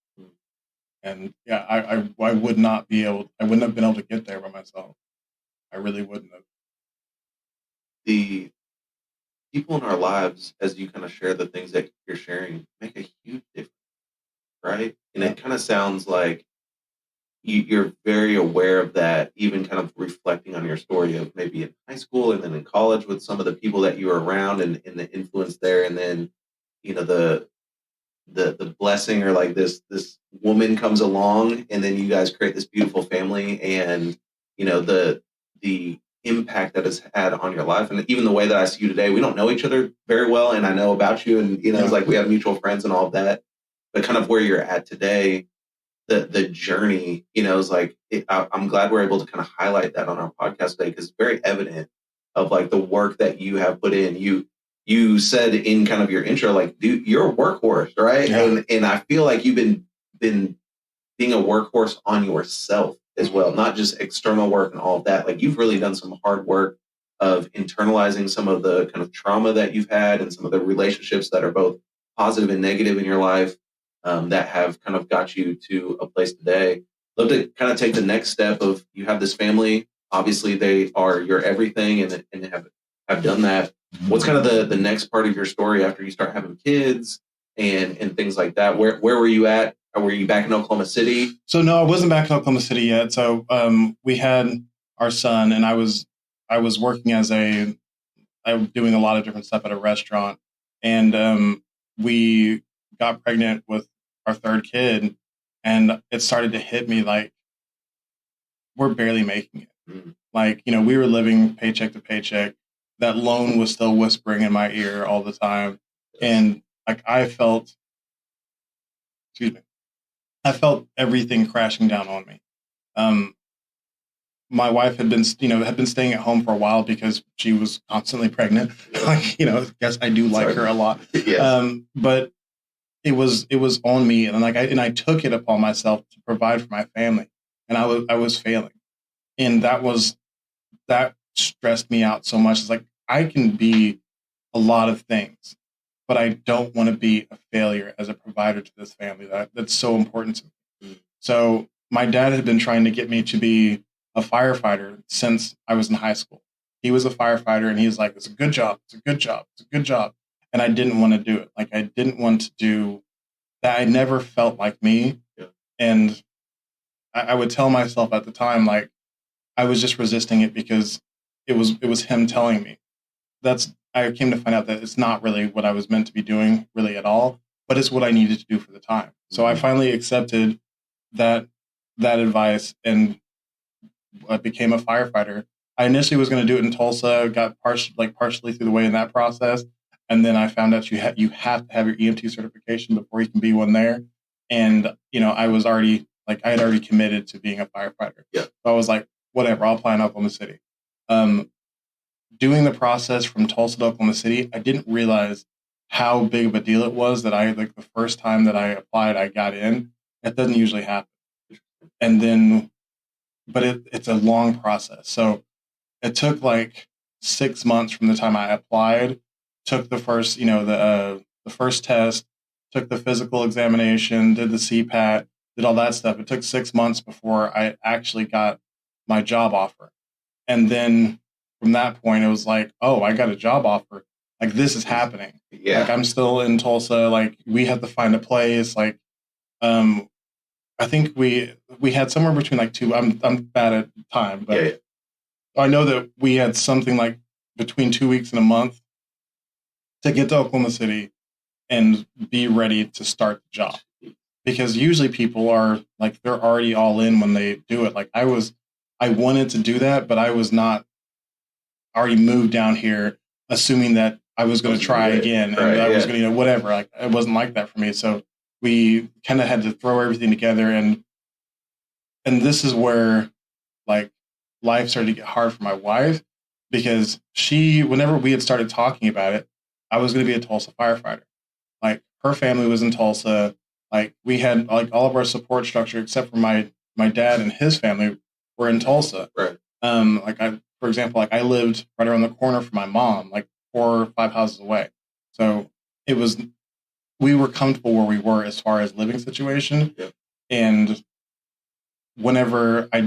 And yeah, I wouldn't have been able to get there by myself. I really wouldn't have. The people in our lives, as you kind of share the things that you're sharing, make a huge difference, right? And it kind of sounds like you're very aware of that, even kind of reflecting on your story of maybe in high school and then in college with some of the people that you were around and the influence there, and then the blessing, or like this woman comes along, and then you guys create this beautiful family, and the impact that it's had on your life, and even the way that I see you today. We don't know each other very well, and I know about you, and it's like we have mutual friends and all of that, but kind of where you're at today, the journey, is like I'm glad we're able to kind of highlight that on our podcast today, because it's very evident of like the work that you have put in. You said in kind of your intro, like, dude, you're a workhorse, right? Yeah. And I feel like you've been being a workhorse on yourself as well, not just external work and all of that. Like, you've really done some hard work of internalizing some of the kind of trauma that you've had and some of the relationships that are both positive and negative in your life, that have kind of got you to a place today. Love to kind of take the next step of, you have this family. Obviously, they are your everything, and have done that. What's kind of the next part of your story after you start having kids and things like that? Where were you at? Or were you back in Oklahoma City? So no, I wasn't back in Oklahoma City yet. So we had our son, and I was working I was doing a lot of different stuff at a restaurant, and we got pregnant with our third kid, and it started to hit me like we're barely making it. Mm. Like, we were living paycheck to paycheck. That loan was still whispering in my ear all the time, and like I felt everything crashing down on me. My wife had been staying at home for a while because she was constantly pregnant. Like, I guess I do like her a lot. Yes. But it was on me, and I took it upon myself to provide for my family, and I was failing, and that stressed me out so much. It's like, I can be a lot of things, but I don't want to be a failure as a provider to this family. That's so important to me. So my dad had been trying to get me to be a firefighter since I was in high school. He was a firefighter, and he's like, it's a good job. It's a good job. It's a good job. And I didn't want to do it. Like, I didn't want to do that. I never felt like me. Yeah. And I would tell myself at the time, like, I was just resisting it because it was him telling me. I came to find out that it's not really what I was meant to be doing really at all, but it's what I needed to do for the time. So I finally accepted that advice, and I became a firefighter. I initially was going to do it in Tulsa, got partially through the way in that process, and then I found out you have to have your EMT certification before you can be one there. And I had already committed to being a firefighter. Yeah. So I was like, whatever, I'll apply in Oklahoma City. Doing the process from Tulsa to Oklahoma City, I didn't realize how big of a deal it was that the first time that I applied, I got in. It doesn't usually happen. And then, but it's a long process. So it took like 6 months from the time I applied, took the first, the first test, took the physical examination, did the CPAT, did all that stuff. It took 6 months before I actually got my job offer. And then from that point, it was like, oh, I got a job offer. Like, this is happening. Yeah. Like, I'm still in Tulsa. Like, we have to find a place. Like, I think we had somewhere between like two. I'm bad at time, but Yeah. I know that we had something like between 2 weeks and a month to get to Oklahoma City and be ready to start the job. Because usually people are like, they're already all in when they do it. Like I wanted to do that, but I was not already moved down here assuming that I was going to try again and I was going to, whatever. Like it wasn't like that for me. So we kind of had to throw everything together, and this is where like life started to get hard for my wife, because whenever we had started talking about it, I was going to be a Tulsa firefighter. Like her family was in Tulsa. Like we had like all of our support structure except for my dad and his family were in Tulsa. Right. For example, like I lived right around the corner from my mom, like 4 or 5 houses away. So we were comfortable where we were as far as living situation. Yeah. And whenever I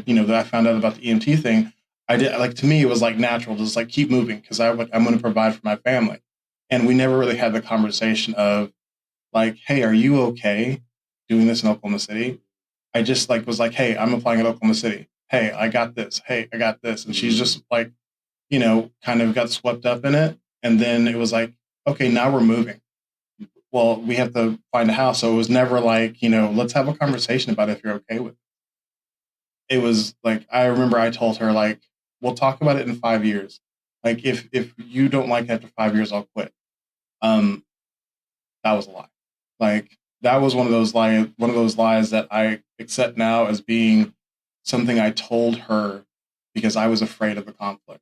found out about the EMT thing, I did, like, to me, it was like natural to just like keep moving because I'm going to provide for my family. And we never really had the conversation of like, hey, are you okay doing this in Oklahoma City? I just like was like, hey, I'm applying at Oklahoma City. Hey, I got this. Hey, I got this. And she's just like, kind of got swept up in it. And then it was like, okay, now we're moving. Well, we have to find a house. So it was never like, let's have a conversation about if you're okay with it. It was like, I remember I told her, like, we'll talk about it in 5 years. Like, if you don't like it after 5 years, I'll quit. That was a lie. Like, that was one of those lies that I accept now as being something I told her because I was afraid of the conflict.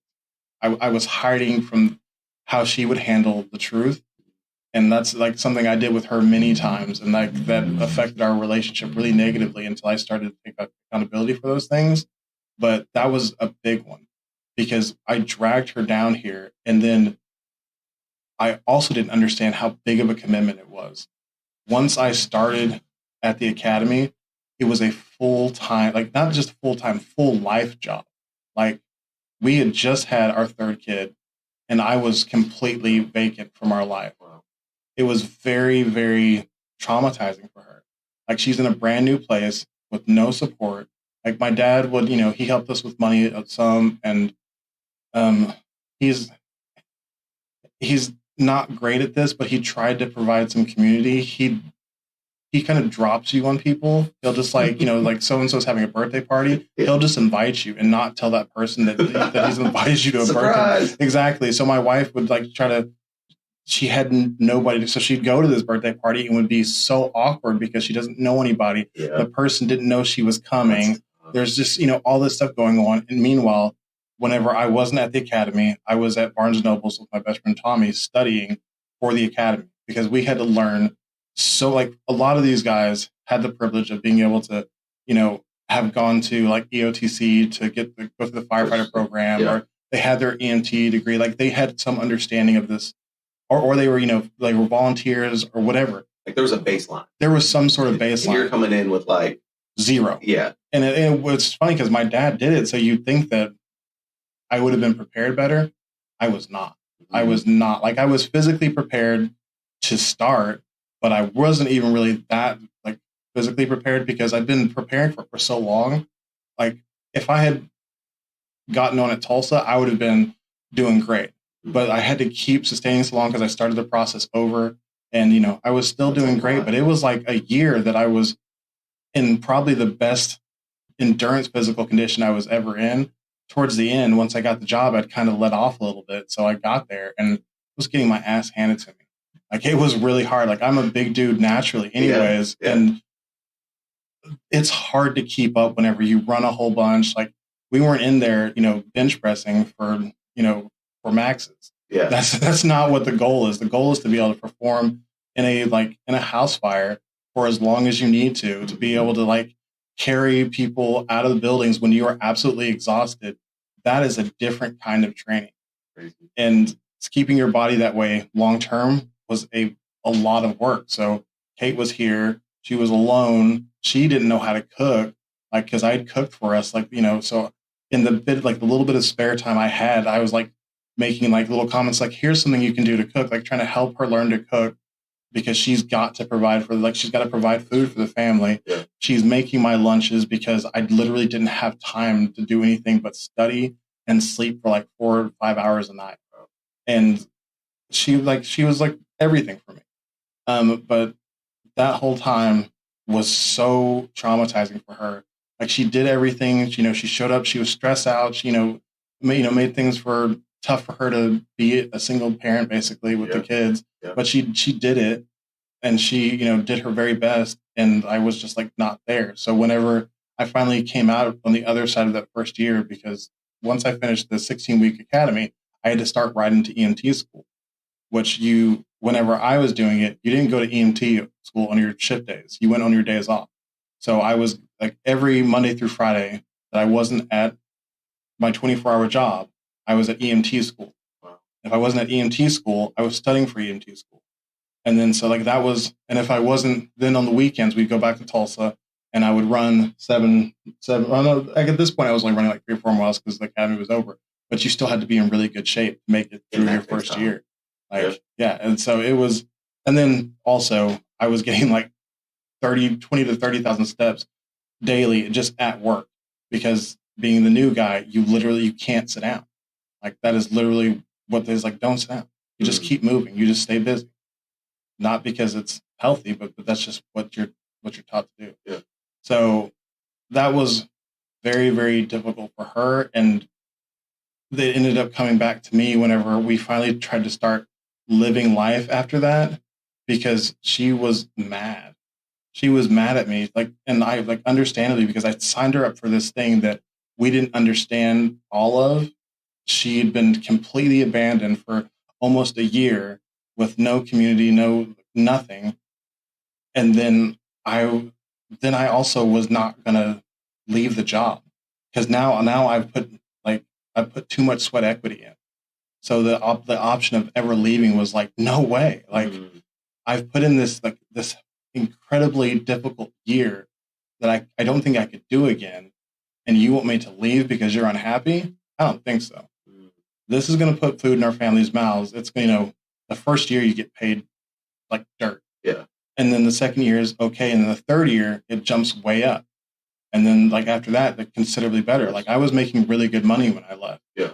I was hiding from how she would handle the truth. And that's like something I did with her many times. And like that affected our relationship really negatively until I started to take accountability for those things. But that was a big one because I dragged her down here. And then I also didn't understand how big of a commitment it was. Once I started at the academy, it was a full-time, like not just full-time, full life job. Like we had just had our 3rd kid and I was completely vacant from our life. It was very, very traumatizing for her. Like she's in a brand new place with no support. Like my dad would, he helped us with money some, and he's not great at this, but he tried to provide some community. He kind of drops you on people. He'll just like, like so-and-so's having a birthday party. He'll just invite you and not tell that person that he's invited you to a birthday. Exactly. So my wife would like she had nobody. So she'd go to this birthday party and would be so awkward because she doesn't know anybody. Yeah. The person didn't know she was coming. There's just, all this stuff going on. And meanwhile, whenever I wasn't at the academy, I was at Barnes & Noble's with my best friend Tommy studying for the academy because we had to learn. So like a lot of these guys had the privilege of being able to, have gone to like EOTC to go through the firefighter program, or they had their EMT degree. Like they had some understanding of this, or they were, they were volunteers or whatever. Like there was a baseline. There was some sort of baseline. And you're coming in with like 0. Yeah. And it was funny because my dad did it. So you'd think that I would have been prepared better. I was not. Mm-hmm. I was not. Like I was physically prepared to start, but I wasn't even really that like physically prepared because I've been preparing for so long. Like if I had gotten on at Tulsa, I would have been doing great. But I had to keep sustaining so long because I started the process over, and I was still doing great. But it was like a year that I was in probably the best endurance physical condition I was ever in. Towards the end, once I got the job, I'd kind of let off a little bit. So I got there and was getting my ass handed to me. Like it was really hard. Like I'm a big dude naturally anyways. Yeah. And it's hard to keep up whenever you run a whole bunch. Like we weren't in there, bench pressing for maxes. Yeah. That's not what the goal is. The goal is to be able to perform in a house fire for as long as you need to be able to like carry people out of the buildings when you are absolutely exhausted. That is a different kind of training. Crazy. And keeping your body that way long term was a lot of work. So Kate was here. She was alone. She didn't know how to cook, like, because I had cooked for us, like, so in the little bit of spare time I had, I was like making like little comments like, here's something you can do to cook, like trying to help her learn to cook, because she's got to provide she's got to provide food for the family. Yeah. She's making my lunches because I literally didn't have time to do anything but study and sleep for like 4 or 5 hours a night. And she was like everything for me. But that whole time was so traumatizing for her. Like, she did everything. She showed up. She was stressed out. She made things tough for her to be a single parent basically with the kids. Yeah. But she did it, and she did her very best. And I was just like not there. So whenever I finally came out on the other side of that first year, because once I finished the 16-week academy, I had to start right into EMT school, which whenever I was doing it, you didn't go to EMT school on your shift days. You went on your days off. So I was like, every Monday through Friday that I wasn't at my 24-hour job, I was at EMT school. Wow. If I wasn't at EMT school, I was studying for EMT school. And then so like that was, and if I wasn't, then on the weekends, we'd go back to Tulsa and I would run seven, well, no, like at this point I was only running like 3 or 4 miles because the academy was over, but you still had to be in really good shape to make it through your first year. Like, yeah. And so it was, and then also I was getting like 20 to 30,000 steps daily just at work, because being the new guy, you can't sit down. Like, that is literally what there's like, don't sit down. You just keep moving. You just stay busy. Not because it's healthy, but that's just what you're taught to do. Yeah. So that was very, very difficult for her. And they ended up coming back to me whenever we finally tried to start living life after that, because she was mad. She was mad at me, like, and I, like, understandably, because I signed her up for this thing that we didn't understand all of. She had been completely abandoned for almost a year with no community, nothing. And then I also was not gonna leave the job, because now I've put too much sweat equity in. So the option of ever leaving was like, no way. Like, I've put in this incredibly difficult year that I don't think I could do again. And you want me to leave because you're unhappy? I don't think so. This is going to put food in our family's mouths. It's, the first year you get paid like dirt. Yeah. And then the second year is okay. And then the third year, it jumps way up. And then like after that, they're considerably better. Like, I was making really good money when I left. Yeah.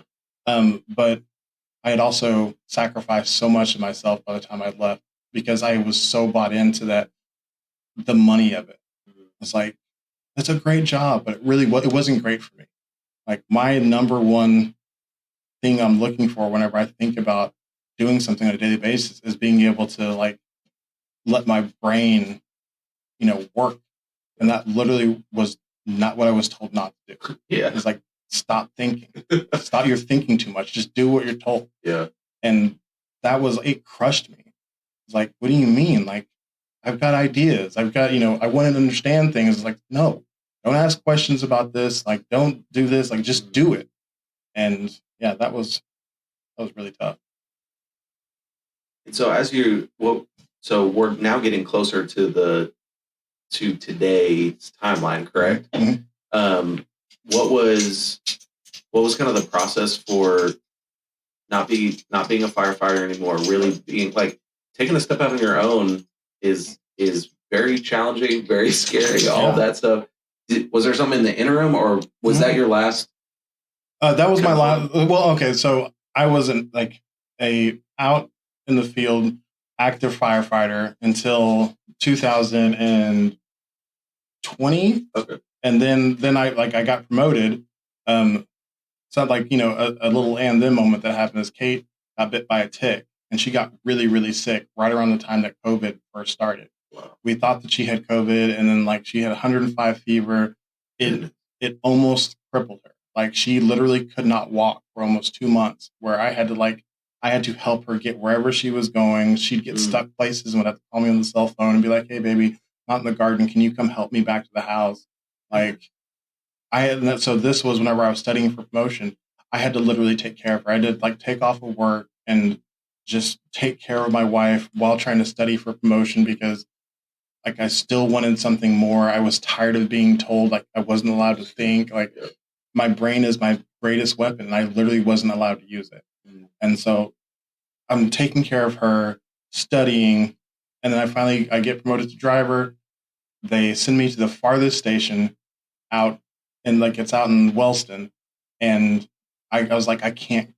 But I had also sacrificed so much of myself by the time I left, because I was so bought into the money of it. It's like, it's a great job, but it wasn't great for me. Like, my number one thing I'm looking for whenever I think about doing something on a daily basis is being able to like let my brain, work. And that literally was not what I was told not to do. Yeah. It's like, stop thinking. Stop, you're thinking too much. Just do what you're told. Yeah. And it crushed me. It's like, what do you mean? Like, I've got ideas. I've got, I want to understand things. It's like, no, don't ask questions about this. Like, don't do this. Like, just do it. And yeah, that was really tough. And so so we're now getting closer to today's timeline, correct? Mm-hmm. What was kind of the process for not being a firefighter anymore? Really being like, taking a step out on your own is very challenging, very scary. All that stuff. Was there something in the interim, or was that your last? That was my last. Well, okay, so I wasn't like out in the field active firefighter until 2020. Okay. And then I got promoted. So like, a little and then moment that happened is Kate got bit by a tick, and she got really, really sick right around the time that COVID first started. Wow. We thought that she had COVID, and then like she had 105 fever. It almost crippled her. Like, she literally could not walk for almost 2 months, where I had to help her get wherever she was going. She'd get stuck places and would have to call me on the cell phone and be like, hey baby, out in the garden. Can you come help me back to the house? Like so this was whenever I was studying for promotion, I had to literally take care of her. I had to like take off of work and just take care of my wife while trying to study for promotion because like I still wanted something more. I was tired of being told like I wasn't allowed to think. Like my brain is my greatest weapon and I literally wasn't allowed to use it. And so I'm taking care of her, studying, and then I get promoted to driver. They send me to the farthest station out, and like it's out in Wellston, and I was like, I can't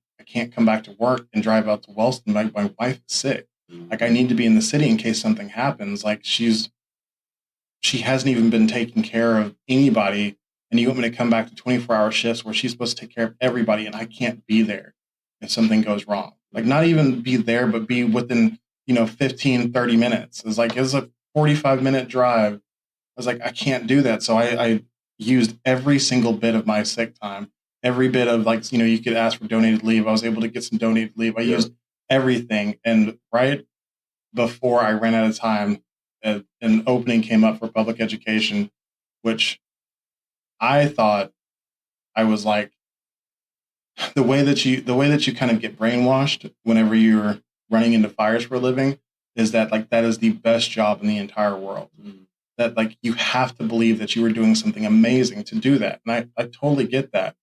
come back to work and drive out to Wellston. My wife is sick. Like I need to be in the city in case something happens. Like she hasn't even been taking care of anybody, and you want me to come back to 24-hour shifts where she's supposed to take care of everybody, and I can't be there if something goes wrong. Like not even be there, but be within 15, 30 minutes. It was a 45-minute drive. I was like, I can't do that. So I used every single bit of my sick time, every bit of you could ask for donated leave. I was able to get some donated leave. I used everything. And right before I ran out of time, an opening came up for public education, which I thought I was like, the way that you kind of get brainwashed whenever you're running into fires for a living is that like that is the best job in the entire world. That like you have to believe that you were doing something amazing to do that. And I totally get that.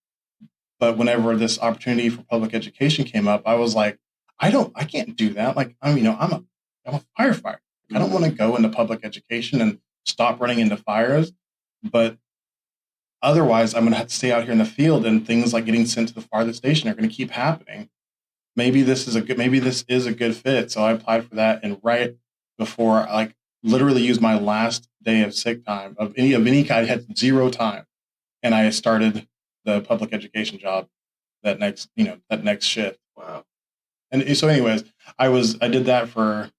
But whenever this opportunity for public education came up, I was like, I can't do that. Like I'm a firefighter. I don't want to go into public education and stop running into fires. But otherwise, I'm going to have to stay out here in the field, and things like getting sent to the farthest station are going to keep happening. Maybe this is a good fit. So I applied for that, and right before, like, literally used my last day of sick time of any kind. I had zero time, and I started the public education job that next shift. Wow. And so, anyways, I did that for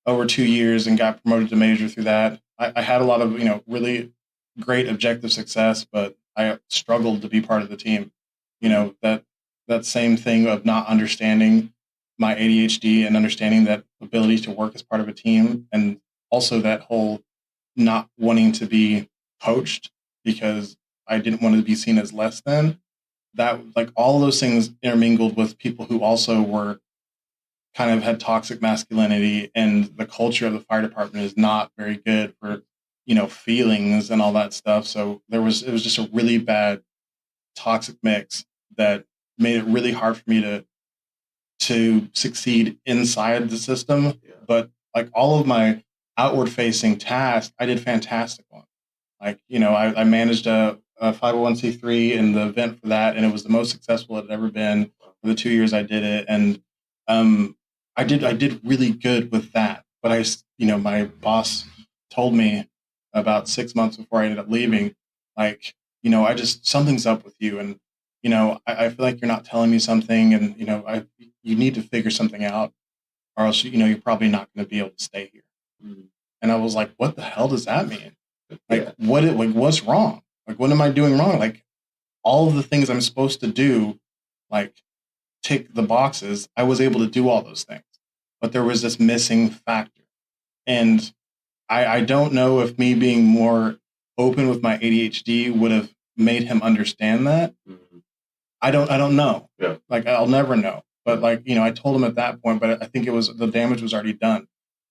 over 2 years and got promoted to major through that. I had a lot of really great objective success, but I struggled to be part of the team. That same thing of not understanding my ADHD and understanding that ability to work as part of a team, and also that whole not wanting to be coached because I didn't want to be seen as less than. That like all of those things intermingled with people who also were kind of had toxic masculinity, and the culture of the fire department is not very good for feelings and all that stuff. So it was just a really bad toxic mix that made it really hard for me to succeed inside the system. Yeah. But like all of my outward facing tasks, I did fantastic on. Like, I managed a 501c3 in the event for that, and it was the most successful it had ever been for the 2 years I did it. And I did really good with that. But my boss told me about 6 months before I ended up leaving, like, something's up with you. And, I feel like you're not telling me something, and, you need to figure something out, or else, you're probably not going to be able to stay here. Mm-hmm. And I was like, what the hell does that mean? Like, what's wrong? Like, what am I doing wrong? Like, all of the things I'm supposed to do, like, tick the boxes. I was able to do all those things, but there was this missing factor. And I don't know if me being more open with my ADHD would have made him understand that. Mm-hmm. I don't know. Yeah. Like, I'll never know. But like, I told him at that point, but I think the damage was already done.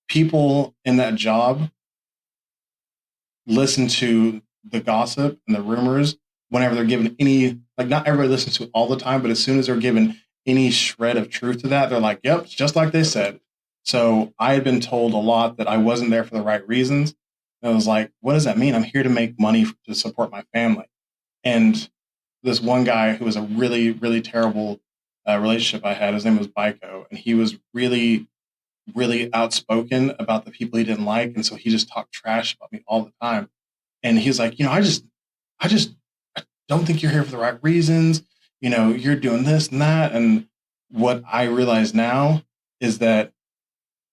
People in that job listen to the gossip and the rumors whenever they're given any, like, not everybody listens to it all the time, but as soon as they're given any shred of truth to that, they're like, yep, it's just like they said. So I had been told a lot that I wasn't there for the right reasons. And I was like, what does that mean? I'm here to make money to support my family. And this one guy who was a really, really terrible relationship I had, his name was Baiko, and he was really, really outspoken about the people he didn't like. And so he just talked trash about me all the time. And he's like, I don't think you're here for the right reasons. You're doing this and that. And what I realize now is that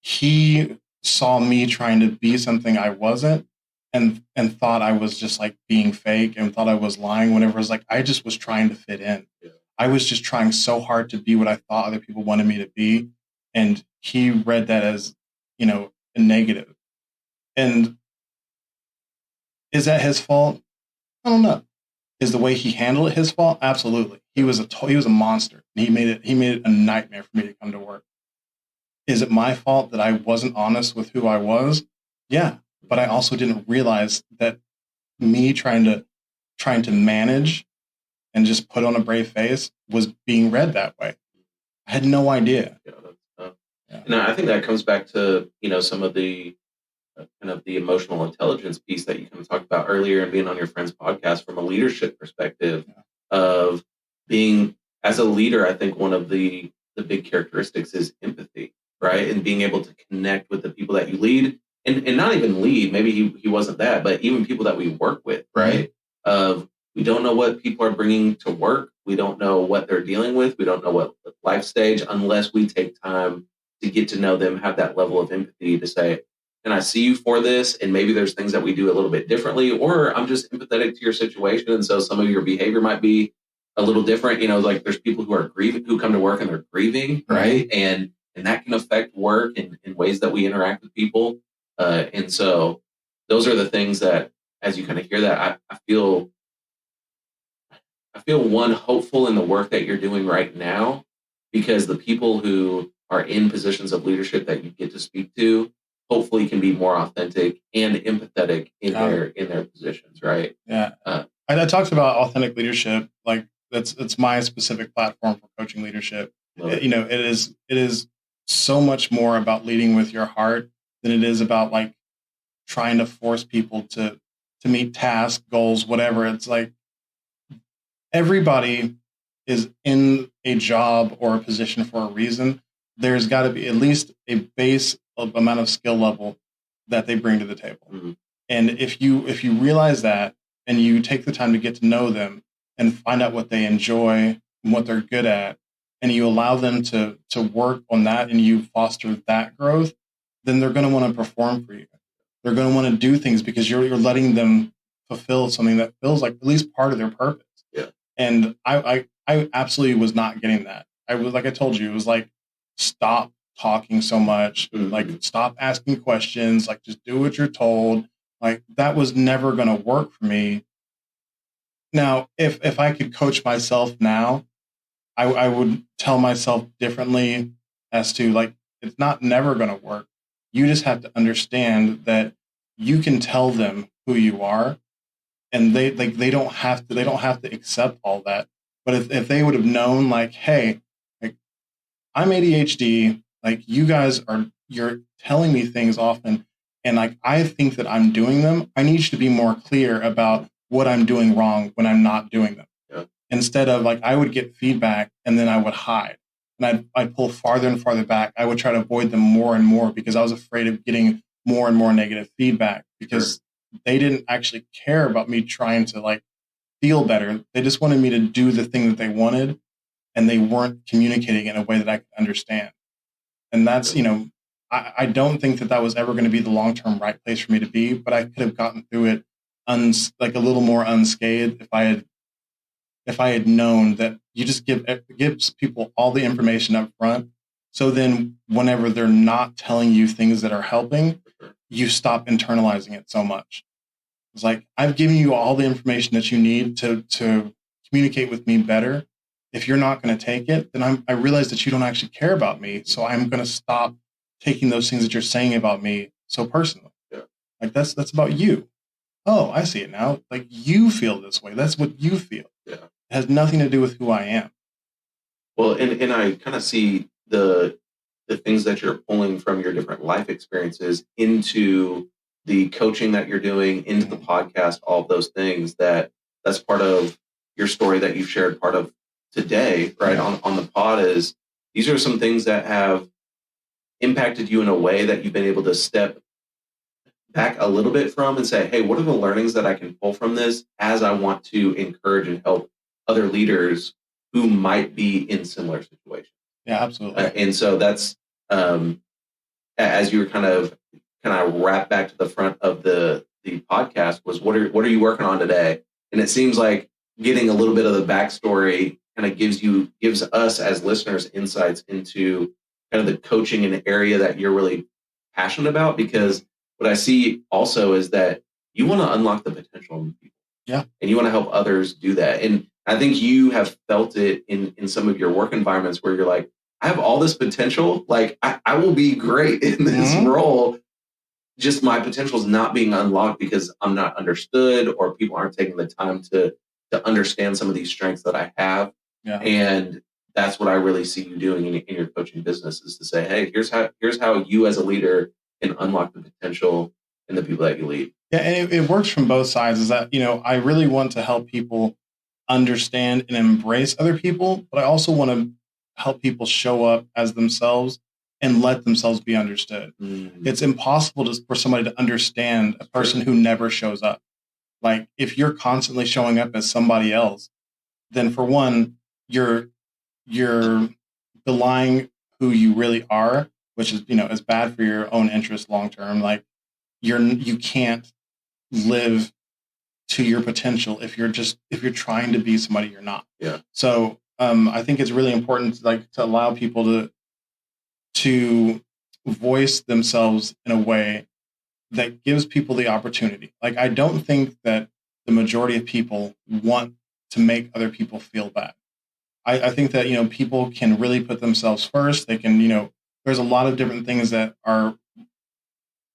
he saw me trying to be something I wasn't, and thought I was just like being fake, and thought I was lying whenever it was like, I just was trying to fit in. Yeah. I was just trying so hard to be what I thought other people wanted me to be. And he read that as, a negative. And is that his fault? I don't know. Is the way he handled it his fault? Absolutely. He was a monster. He made it a nightmare for me to come to work. Is it my fault that I wasn't honest with who I was? Yeah, but I also didn't realize that me trying to manage and just put on a brave face was being read that way. I had no idea. Yeah, that's tough. Yeah. And I think that comes back to, some of the kind of the emotional intelligence piece that you kind of talked about earlier, and being on your friend's podcast from a leadership perspective of being as a leader. I think one of the big characteristics is empathy, right? And being able to connect with the people that you lead, and not even lead, maybe he wasn't that, but even people that we work with, right? Of we don't know what people are bringing to work. We don't know what they're dealing with. We don't know what life stage unless we take time to get to know them, have that level of empathy to say, can I see you for this? And maybe there's things that we do a little bit differently, or I'm just empathetic to your situation. And so some of your behavior might be a little different. Like there's people who are grieving, who come to work and they're grieving, right? And that can affect work in ways that we interact with people. And so those are the things that, as you kind of hear that, I feel one, hopeful in the work that you're doing right now, because the people who are in positions of leadership that you get to speak to hopefully can be more authentic and empathetic in their positions, right? Yeah. I talked about authentic leadership, like that's my specific platform for coaching leadership. It is so much more about leading with your heart than it is about like trying to force people to meet tasks, goals, whatever. It's like everybody is in a job or a position for a reason. There's got to be at least a base amount of skill level that they bring to the table. Mm-hmm. And if you realize that, and you take the time to get to know them and find out what they enjoy and what they're good at, and you allow them to work on that, and you foster that growth, then they're going to want to perform for you. They're going to want to do things because you're letting them fulfill something that feels like at least part of their purpose. Yeah. And I absolutely was not getting that. I was, like I told you, it was like, stop talking so much, like stop asking questions, like just do what you're told. Like that was never going to work for me. Now, if I could coach myself now, I would tell myself differently as to like, it's not never going to work. You just have to understand that you can tell them who you are, and they don't have to accept all that. But if they would have known, like, hey, like I'm ADHD, like you're telling me things often, and like I think that I'm doing them. I need you to be more clear about what I'm doing wrong when I'm not doing them. Yeah. Instead of like I would get feedback and then I would hide, and I'd pull farther and farther back. I would try to avoid them more and more because I was afraid of getting more and more negative feedback, because they didn't actually care about me trying to like feel better. They just wanted me to do the thing that they wanted, and they weren't communicating in a way that I could understand. And that's, I don't think that was ever going to be the long-term right place for me to be, but I could have gotten through it like a little more unscathed if I had known that you just gives people all the information up front. So then whenever they're not telling you things that are helping, you stop internalizing it so much. It's like, I've given you all the information that you need to communicate with me better. If you're not going to take it, then I realize that you don't actually care about me. So I'm going to stop taking those things that you're saying about me so personally. Yeah. Like that's about you. Oh, I see it now. Like you feel this way. That's what you feel. Yeah. It has nothing to do with who I am. Well, and I kind of see the things that you're pulling from your different life experiences into the coaching that you're doing, into the podcast, all of those things that's part of your story that you've shared part of today, right? On the pod is these are some things that have impacted you in a way that you've been able to step back a little bit from and say, hey, what are the learnings that I can pull from this as I want to encourage and help other leaders who might be in similar situations? Yeah, absolutely. And so that's as you were kind of wrap back to the front of the podcast was what are you working on today? And it seems like getting a little bit of the backstory kind of gives us as listeners insights into kind of the coaching and area that you're really passionate about, because what I see also is that you want to unlock the potential in people. Yeah. And you want to help others do that. And I think you have felt it in some of your work environments where you're like, I have all this potential. Like I will be great in this role. Just my potential is not being unlocked because I'm not understood, or people aren't taking the time to understand some of these strengths that I have. Yeah. And that's what I really see you doing in your coaching business, is to say, hey, here's how you as a leader can unlock the potential in the people that you lead. Yeah, and it works from both sides. Is that, I really want to help people understand and embrace other people, but I also want to help people show up as themselves and let themselves be understood. It's impossible for somebody to understand a person who never shows up. Like, if you're constantly showing up as somebody else, then for one, you're belying who you really are, which is bad for your own interest long term. Like, you can't live to your potential if you're trying to be somebody you're not. Yeah. So I think it's really important to allow people to voice themselves in a way that gives people the opportunity. Like, I don't think that the majority of people want to make other people feel bad. I think that, people can really put themselves first. They can, there's a lot of different things that are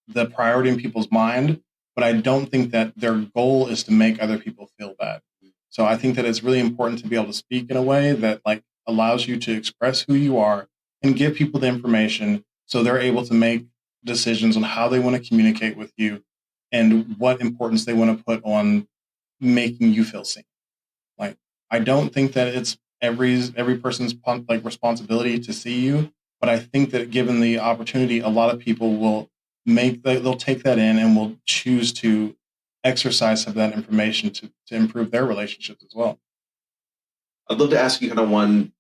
the priority in people's mind, but I don't think that their goal is to make other people feel bad. So I think that it's really important to be able to speak in a way that allows you to express who you are and give people the information so they're able to make decisions on how they want to communicate with you and what importance they want to put on making you feel seen. Like, I don't think that it's every person's responsibility to see you, but I think that given the opportunity, a lot of people will they'll take that in and will choose to exercise some of that information to improve their relationships as well. I'd love to ask you kind of one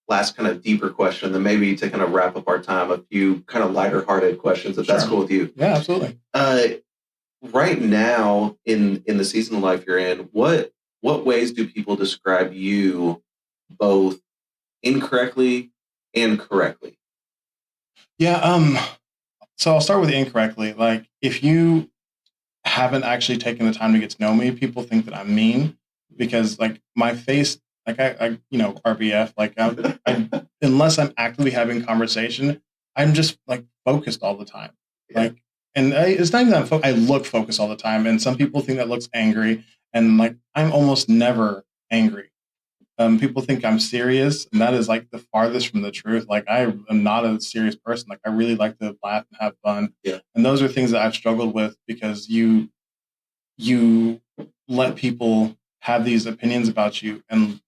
last kind of deeper question, then maybe to kind of wrap up our time, a few kind of lighter hearted questions, if that's cool with you. Yeah, absolutely. Right now in the season of life you're in, what ways do people describe you both incorrectly and correctly? Yeah, so I'll start with incorrectly. Like, if you haven't actually taken the time to get to know me, people think that I'm mean because my face, I RBF, unless I'm actively having conversation, I'm just focused all the time. Yeah. It's not even that I look focused all the time. And some people think that looks angry, and I'm almost never angry. People think I'm serious, and that is the farthest from the truth. I am not a serious person. I really like to laugh and have fun. Yeah. And those are things that I've struggled with because you let people have these opinions about you and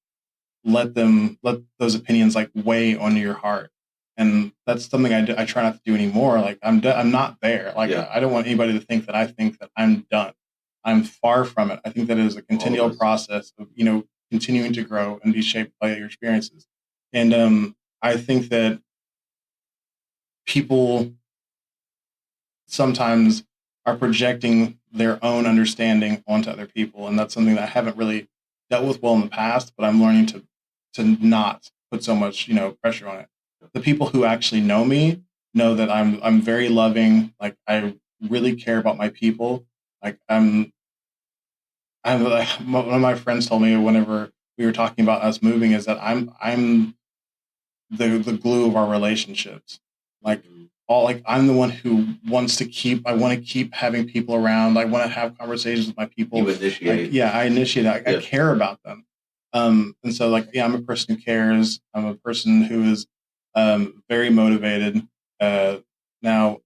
let those opinions weigh on your heart. And that's something I try not to do anymore. I'm not there. I don't want anybody to think that I think that I'm done. I'm far from it. I think that it is a continual process of, continuing to grow and be shaped by your experiences. And I think that people sometimes are projecting their own understanding onto other people. And that's something that I haven't really dealt with well in the past, but I'm learning to not put so much, pressure on it. The people who actually know me know that I'm very loving. I really care about my people. One of my friends told me whenever we were talking about us moving is that I'm the glue of our relationships. I'm the one who wants to I want to keep having people around. I want to have conversations with my people. You initiate. I initiate. I care about them. And so I'm a person who cares. I'm a person who is very motivated. Now,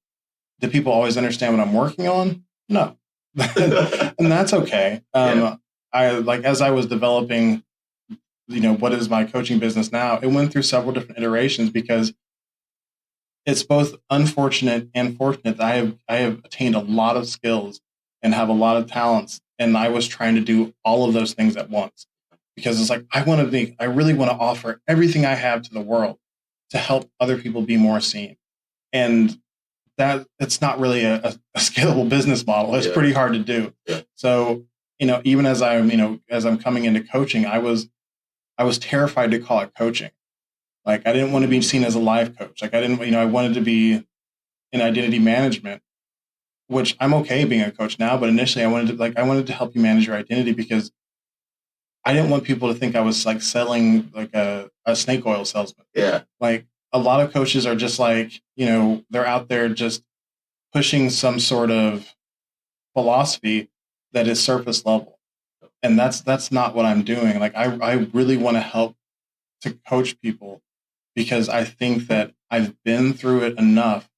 do people always understand what I'm working on? No. And that's okay. As I was developing, what is my coaching business now, it went through several different iterations because it's both unfortunate and fortunate that I have attained a lot of skills and have a lot of talents. And I was trying to do all of those things at once because it's I really want to offer everything I have to the world to help other people be more seen. And that it's not really a scalable business model. It's pretty hard to do. Yeah. So, even as I'm coming into coaching, I was terrified to call it coaching. I didn't want to be seen as a life coach. I wanted to be in identity management. which I'm okay being a coach now, but initially I wanted to help you manage your identity because I didn't want people to think I was like selling like a snake oil salesman. Yeah. Like a lot of coaches are just like, they're out there just pushing some sort of philosophy that is surface level. And that's not what I'm doing. Like I really want to help to coach people because I think that I've been through it enough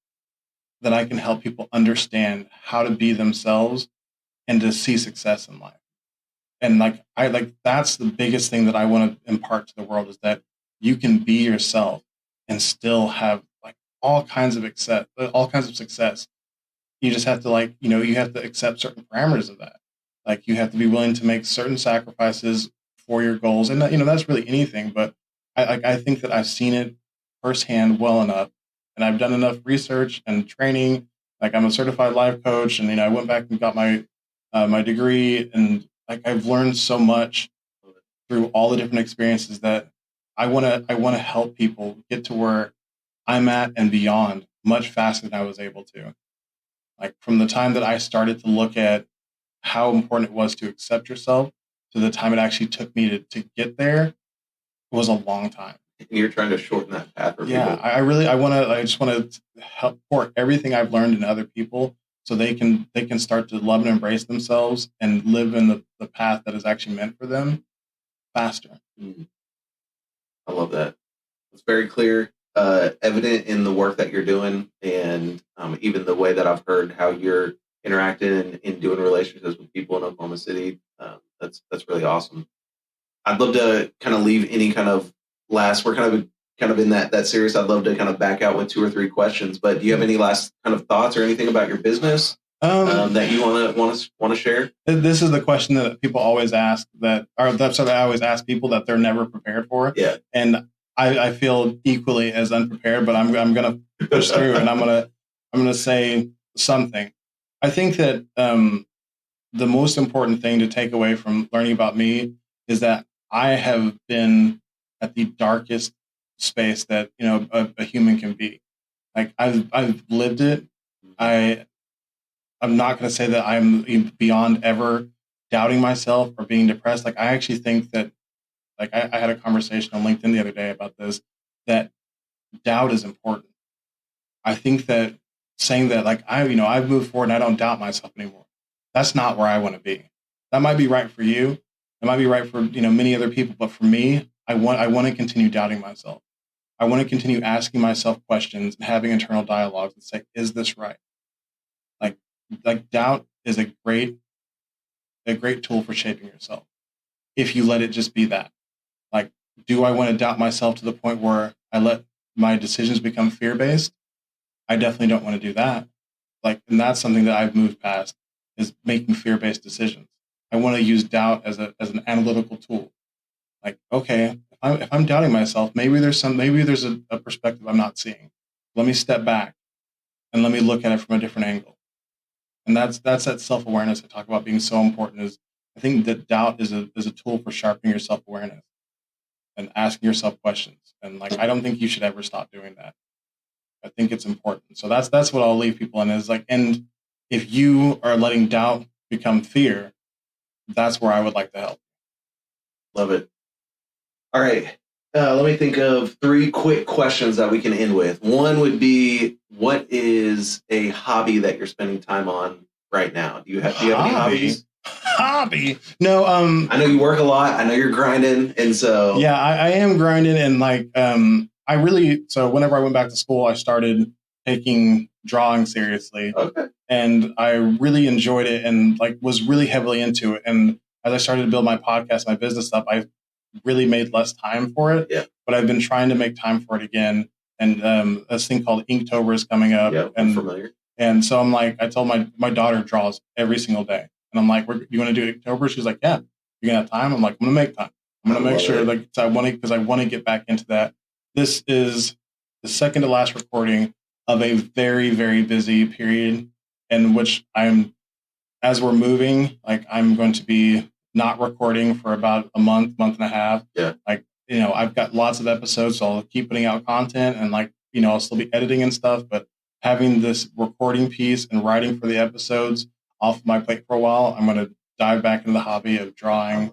that I can help people understand how to be themselves and to see success in life. And that's the biggest thing that I want to impart to the world is that you can be yourself and still have like all kinds of success. You just have to you have to accept certain parameters of that. Like you have to be willing to make certain sacrifices for your goals. And that's really anything, but I think that I've seen it firsthand well enough and I've done enough research and training. Like I'm a certified life coach and, I went back and got my degree and like I've learned so much through all the different experiences that I want to help people get to where I'm at and beyond much faster than I was able to. Like from the time that I started to look at how important it was to accept yourself to the time it actually took me to get there was a long time. And you're trying to shorten that path for people. I just want to help pour everything I've learned into other people so they can start to love and embrace themselves and live in the path that is actually meant for them faster. I love that. It's very clear, evident in the work that you're doing, and even the way that I've heard how you're interacting and doing relationships with people in Oklahoma City. That's really awesome. I'd love to kind of leave any kind of last. We're kind of in that series. I'd love to kind of back out with 2 or 3 questions. But do you have any last kind of thoughts or anything about your business that you want to share? This is the question that people always ask. That's what I always ask people that they're never prepared for. Yeah, and I feel equally as unprepared, but I'm going to push through and I'm going to say something. I think that the most important thing to take away from learning about me is that I have been at the darkest space that a human can be. Like I've lived it. I'm not going to say that I'm beyond ever doubting myself or being depressed. Like I actually think that, like I had a conversation on LinkedIn the other day about this, that doubt is important. I think that saying that like I've moved forward and I don't doubt myself anymore. That's not where I want to be. That might be right for you. It might be right for many other people, but for me, I want to continue doubting myself. I want to continue asking myself questions and having internal dialogues and say, is this right? Like doubt is a great tool for shaping yourself. If you let it just be that. Like, do I want to doubt myself to the point where I let my decisions become fear-based? I definitely don't want to do that. Like, and that's something that I've moved past is making fear-based decisions. I want to use doubt as an analytical tool. Like, okay, if I'm doubting myself, maybe there's a perspective I'm not seeing. Let me step back and let me look at it from a different angle. And that's that self-awareness I talk about being so important. Is I think that doubt is a tool for sharpening your self-awareness and asking yourself questions. And like I don't think you should ever stop doing that. I think it's important. So that's what I'll leave people in is like, and if you are letting doubt become fear, that's where I would like to help. Love it. All right. Let me think of 3 quick questions that we can end with. One would be, what is a hobby that you're spending time on right now? Do you have any hobbies? Hobby? No. I know you work a lot. I know you're grinding, and so yeah, I am grinding, and like so whenever I went back to school, I started taking drawing seriously. Okay. And I really enjoyed it, and like was really heavily into it. And as I started to build my podcast, my business stuff, I really made less time for it. Yeah. But I've been trying to make time for it again. And this thing called Inktober is coming up. Yeah, I'm familiar. And so I'm like, I told my daughter draws every single day. And I'm like, you want to do Inktober? She's like, yeah. You gonna have time? I'm like, I'm gonna make time. I'm gonna make sure because I want to get back into that. This is the second to last recording of a very, very busy period in which as we're moving, like I'm going to be not recording for about a month and a half. Yeah. Like, I've got lots of episodes, so I'll keep putting out content and like, I'll still be editing and stuff, but having this recording piece and writing for the episodes off my plate for a while, I'm going to dive back into the hobby of drawing.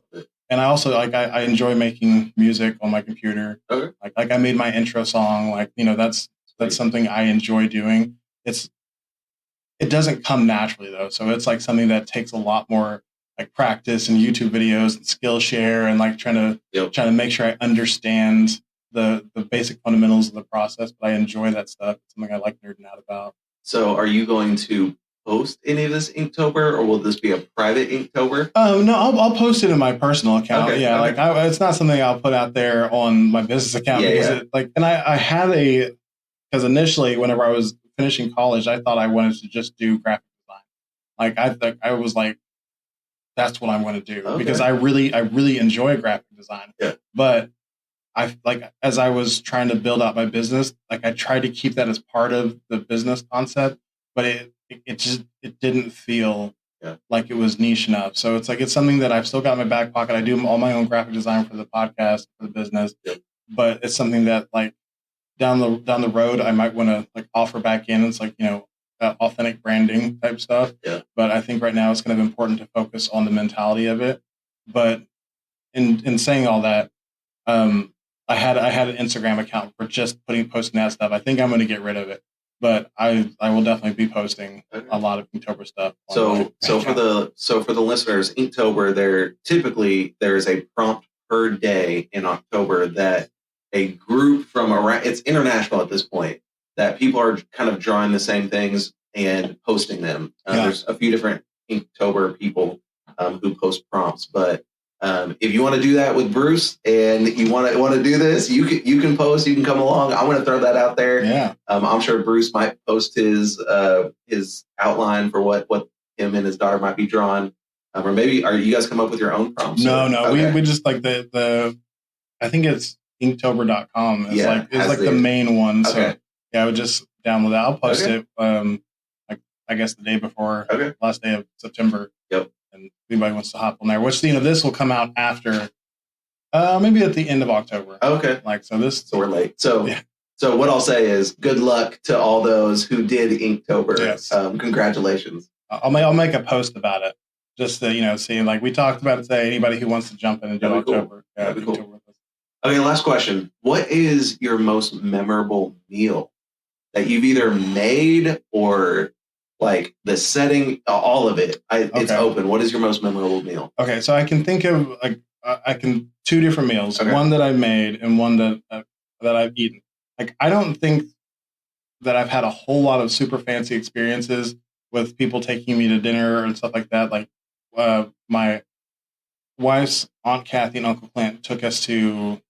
And I also I enjoy making music on my computer. Okay. Like I made my intro song. Like, that's something I enjoy doing. It doesn't come naturally though. So it's like something that takes a lot more like practice and YouTube videos and Skillshare and like trying to make sure I understand the basic fundamentals of the process. But I enjoy that stuff. It's something I like nerding out about. So are you going to post any of this Inktober, or will this be a private Inktober? No, I'll post it in my personal account. Okay, yeah, okay. like it's not something I'll put out there on my business account and I had because initially whenever I was finishing college, I thought I wanted to just do graphic design. Like I was like, that's what I'm going to do because I really enjoy graphic design. Yeah. But as I was trying to build out my business, like I tried to keep that as part of the business concept, but it didn't feel like it was niche enough. So it's something that I've still got in my back pocket. I do all my own graphic design for the podcast, for the business, but it's something that like down the road I might want to like offer back in. It's like, authentic branding type stuff. Yeah. But I think right now it's kind of important to focus on the mentality of it. But in saying all that, I had an Instagram account for just posting that stuff. I think I'm going to get rid of it, but I will definitely be posting a lot of Inktober stuff. So for the listeners, Inktober, there is a prompt per day in October that a group from around, it's international at this point, that people are kind of drawing the same things and posting them. There's a few different Inktober people who post prompts, but if you want to do that with Bruce and you want to do this, you can post, you can come along. I want to throw that out there. Yeah. I'm sure Bruce might post his outline for what him and his daughter might be drawing. Or maybe are you guys come up with your own prompts? No. Okay. We just like the I think it's inktober.com. It's like the main one. Okay. So I would just download that. I'll post it I guess the day before last day of September. Yep. And if anybody wants to hop on there, which this will come out after maybe at the end of October. Okay. So we're late. So what I'll say is good luck to all those who did Inktober. Yes. Congratulations. I'll make a post about it. Just to, see, like we talked about it today, anybody who wants to jump in and do October. Cool. That'd be cool. Okay, last question. What is your most memorable meal that you've either made or like the setting, all of it? It's open. What is your most memorable meal? Okay, so I can think of two different meals. Okay. One that I made and one that I've eaten. Like I don't think that I've had a whole lot of super fancy experiences with people taking me to dinner and stuff like that. Like my wife's Aunt Kathy and Uncle Clint took us to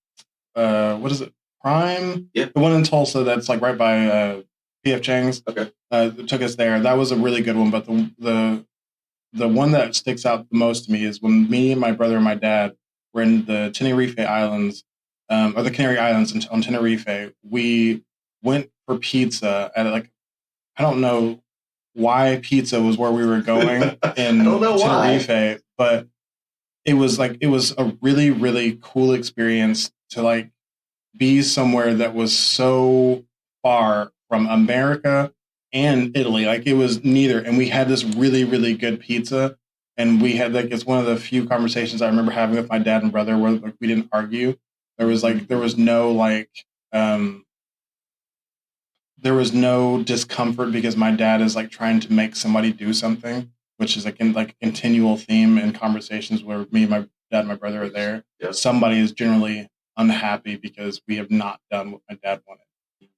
what is it? Prime? Yeah. The one in Tulsa that's like right by P.F. Chang's. Okay. Took us there. That was a really good one. But the one that sticks out the most to me is when me and my brother and my dad were in the Tenerife Islands, or the Canary Islands on Tenerife. We went for pizza at I don't know why pizza was where we were going in Tenerife, but it was a really, really cool experience to be somewhere that was so far from America and Italy. It was neither. And we had this really, really good pizza. And we had it's one of the few conversations I remember having with my dad and brother where we didn't argue. There was no discomfort because my dad is trying to make somebody do something, which is a continual theme in conversations where me and my dad and my brother are there. Yep. Somebody is generally unhappy because we have not done what my dad wanted.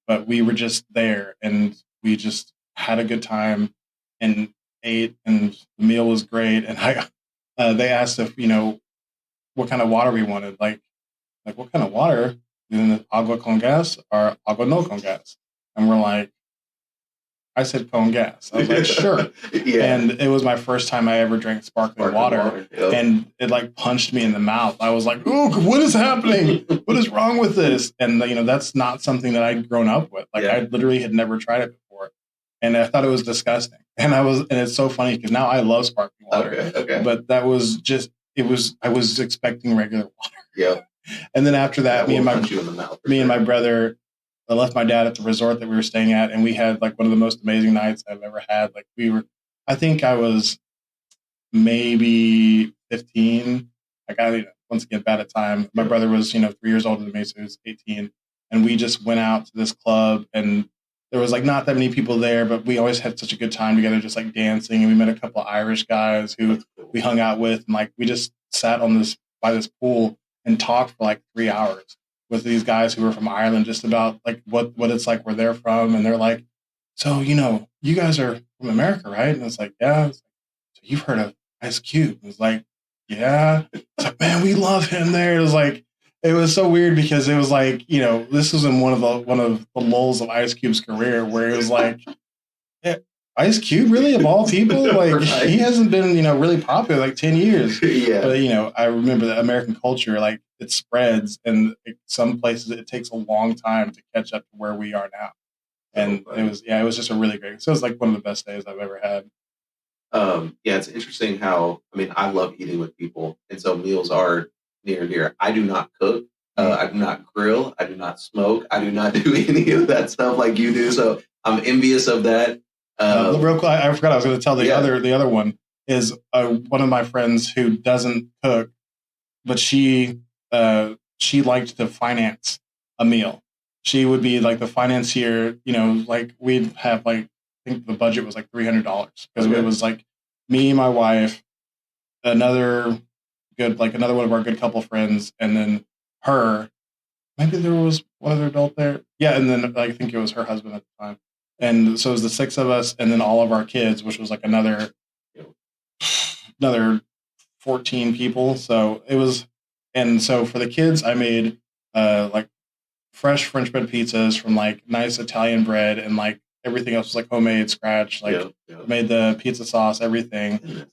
But we were just there and we just had a good time and ate, and the meal was great. And they asked if, what kind of water we wanted. Like what kind of water? And agua con gas or agua no con gas? And we're like, I said con gas. I was like, sure. Yeah. And it was my first time I ever drank sparkling water. Yep. And it like punched me in the mouth. I was like, oh, what is happening? What is wrong with this? And, you know, that's not something that I'd grown up with. Like, yeah. I literally had never tried it before. And I thought it was disgusting. And it's so funny because now I love sparkling water. Okay. But that was just, I was expecting regular water. Yeah. And then after that, me and my brother, I left my dad at the resort that we were staying at, and we had like one of the most amazing nights I've ever had. Like I think I was maybe 15. Like once again, bad at time. My brother was, 3 years older than me, so he was 18. And we just went out to this club, and there was like not that many people there, but we always had such a good time together, just like dancing. And we met a couple of Irish guys who we hung out with, and like we just sat by this pool and talked for like 3 hours with these guys who were from Ireland, just about like what it's like where they're from. And they're like, so, you guys are from America, right? And it's like, yeah. It's like, so you've heard of Ice Cube? It was like, yeah. It's like, man, we love him there. It was so weird because it was like, this was in one of the lulls of Ice Cube's career where it was like, yeah, Ice Cube, really, of all people? Like, right. He hasn't been, really popular like 10 years. Yeah. But, I remember that American culture, like, it spreads, and some places it takes a long time to catch up to where we are now. And it was just a really great, so it was like one of the best days I've ever had. It's interesting how, I love eating with people. And so meals are near and dear. I do not cook. I do not grill. I do not smoke. I do not do any of that stuff like you do. So I'm envious of that. Real quick, I forgot I was going to tell the other one is one of my friends who doesn't cook, but she liked to finance a meal. She would be like the financier, like we'd have like, I think the budget was like $300 because it was like me, my wife, another one of our good couple friends, and then her. Maybe there was one other adult there. Yeah, and then I think it was her husband at the time. And so it was the 6 of us, and then all of our kids, which was like another 14 people. So it was, and so for the kids, I made like fresh French bread pizzas from like nice Italian bread, and like everything else was like homemade, scratch. Like made the pizza sauce, everything.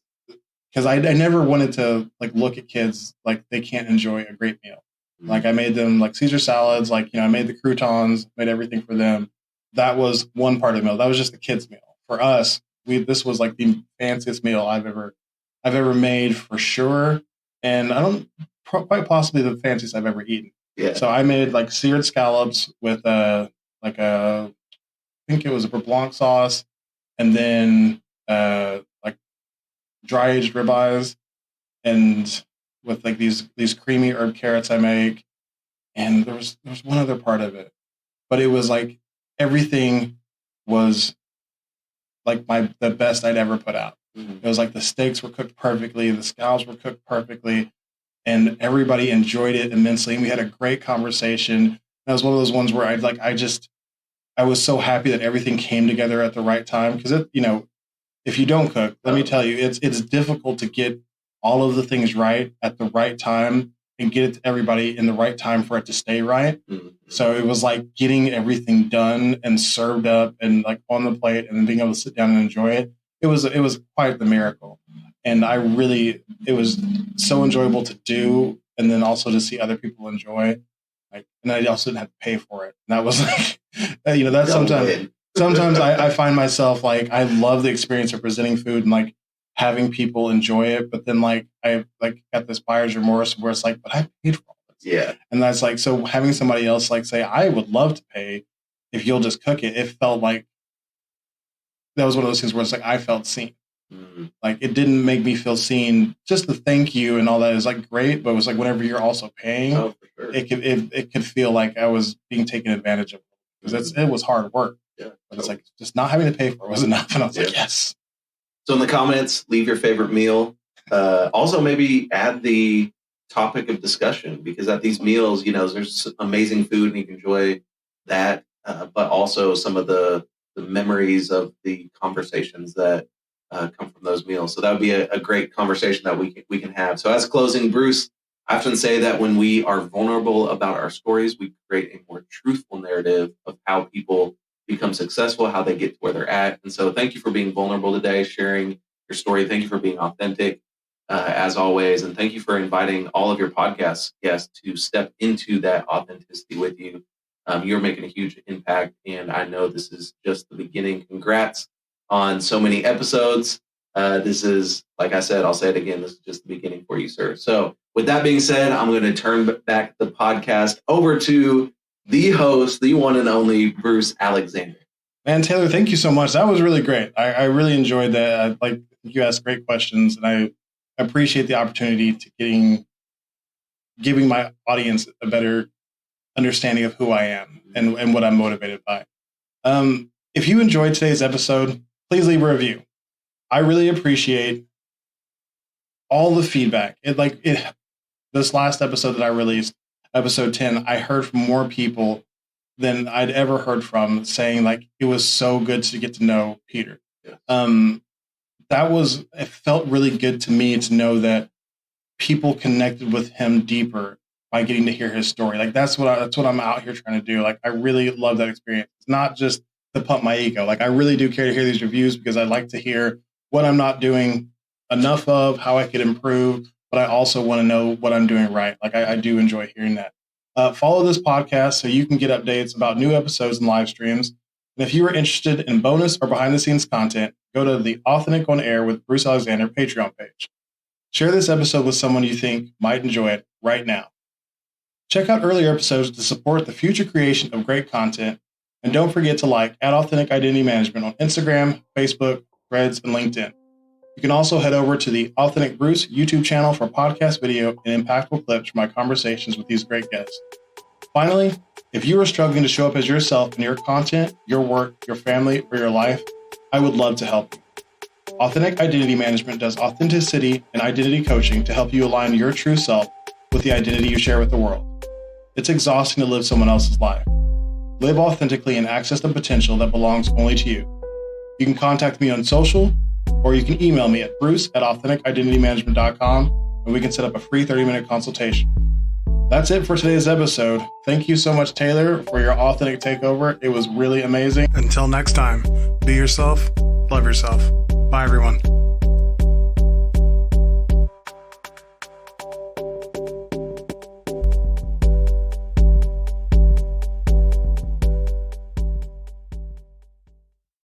Because I never wanted to like look at kids like they can't enjoy a great meal. Like I made them like Caesar salads, like, I made the croutons, made everything for them. That was one part of the meal. That was just the kids' meal. For us, this was like the fanciest meal I've ever made for sure. And I don't quite possibly the fanciest I've ever eaten. Yeah. So I made like seared scallops with I think it was a Blanc sauce, and then like dry aged ribeyes, and with like these creamy herb carrots I make. And there was one other part of it, but it was like everything was like the best I'd ever put out. It was like the steaks were cooked perfectly, the scallops were cooked perfectly, and everybody enjoyed it immensely. And we had a great conversation. That was one of those ones where I was so happy that everything came together at the right time. Because if you don't cook, let me tell you, it's difficult to get all of the things right at the right time and get it to everybody in the right time for it to stay right. Mm-hmm. So it was like getting everything done and served up and like on the plate, and then being able to sit down and enjoy it. It was quite the miracle. And it was so enjoyable to do, and then also to see other people enjoy. Like, and I also didn't have to pay for it. And that was like, that's sometimes I find myself like, I love the experience of presenting food and like having people enjoy it. But then like, I like got this buyer's remorse where it's like, but I paid for all this. Yeah. And that's like, so having somebody else like say, I would love to pay if you'll just cook it. It felt like that was one of those things where it's like, I felt seen. Mm-hmm. Like it didn't make me feel seen. Just the thank you and all that is like great, but it was like whenever you're also paying, for sure. it could feel like I was being taken advantage of because it was hard work. Yeah, but it's like just not having to pay for it was enough, and I was like, yes. So in the comments, leave your favorite meal. Also, maybe add the topic of discussion, because at these meals, there's amazing food and you can enjoy that, but also some of the memories of the conversations that come from those meals. So that would be a great conversation that we can have. So as closing, Bruce, I often say that when we are vulnerable about our stories, we create a more truthful narrative of how people become successful, how they get to where they're at. And so thank you for being vulnerable today, sharing your story. Thank you for being authentic, as always. And thank you for inviting all of your podcast guests to step into that authenticity with you. You're making a huge impact, and I know this is just the beginning. Congrats on so many episodes. This is, like I said, I'll say it again, this is just the beginning for you, sir. So with that being said, I'm going to turn back the podcast over to the host, the one and only Bruce Alexander. Man, Taylor, thank you so much. That was really great. I really enjoyed that. You asked great questions, and I appreciate the opportunity to giving my audience a better understanding of who I am and what I'm motivated by. If you enjoyed today's episode, please leave a review. I really appreciate all the feedback. This last episode that I released, episode 10, I heard from more people than I'd ever heard from saying it was so good to get to know Peter. Yeah. It felt really good to me to know that people connected with him deeper by getting to hear his story. That's what I'm out here trying to do. I really love that experience. It's not just to pump my ego. I really do care to hear these reviews because I like to hear what I'm not doing enough of, how I could improve, but I also want to know what I'm doing right. I do enjoy hearing that. Follow this podcast so you can get updates about new episodes and live streams. And if you are interested in bonus or behind the scenes content, go to the Authentic on Air with Bruce Alexander Patreon page. Share this episode with someone you think might enjoy it right now. Check out earlier episodes to support the future creation of great content. And don't forget to @Authentic Identity Management on Instagram, Facebook, Threads, and LinkedIn. You can also head over to the Authentic Bruce YouTube channel for podcast video and impactful clips from my conversations with these great guests. Finally, if you are struggling to show up as yourself in your content, your work, your family, or your life, I would love to help you. Authentic Identity Management does authenticity and identity coaching to help you align your true self with the identity you share with the world. It's exhausting to live someone else's life. Live authentically and access the potential that belongs only to you. You can contact me on social, or you can email me at bruce@AuthenticIdentityManagement.com, and we can set up a free 30-minute consultation. That's it for today's episode. Thank you so much, Taylor, for your authentic takeover. It was really amazing. Until next time, be yourself, love yourself. Bye, everyone.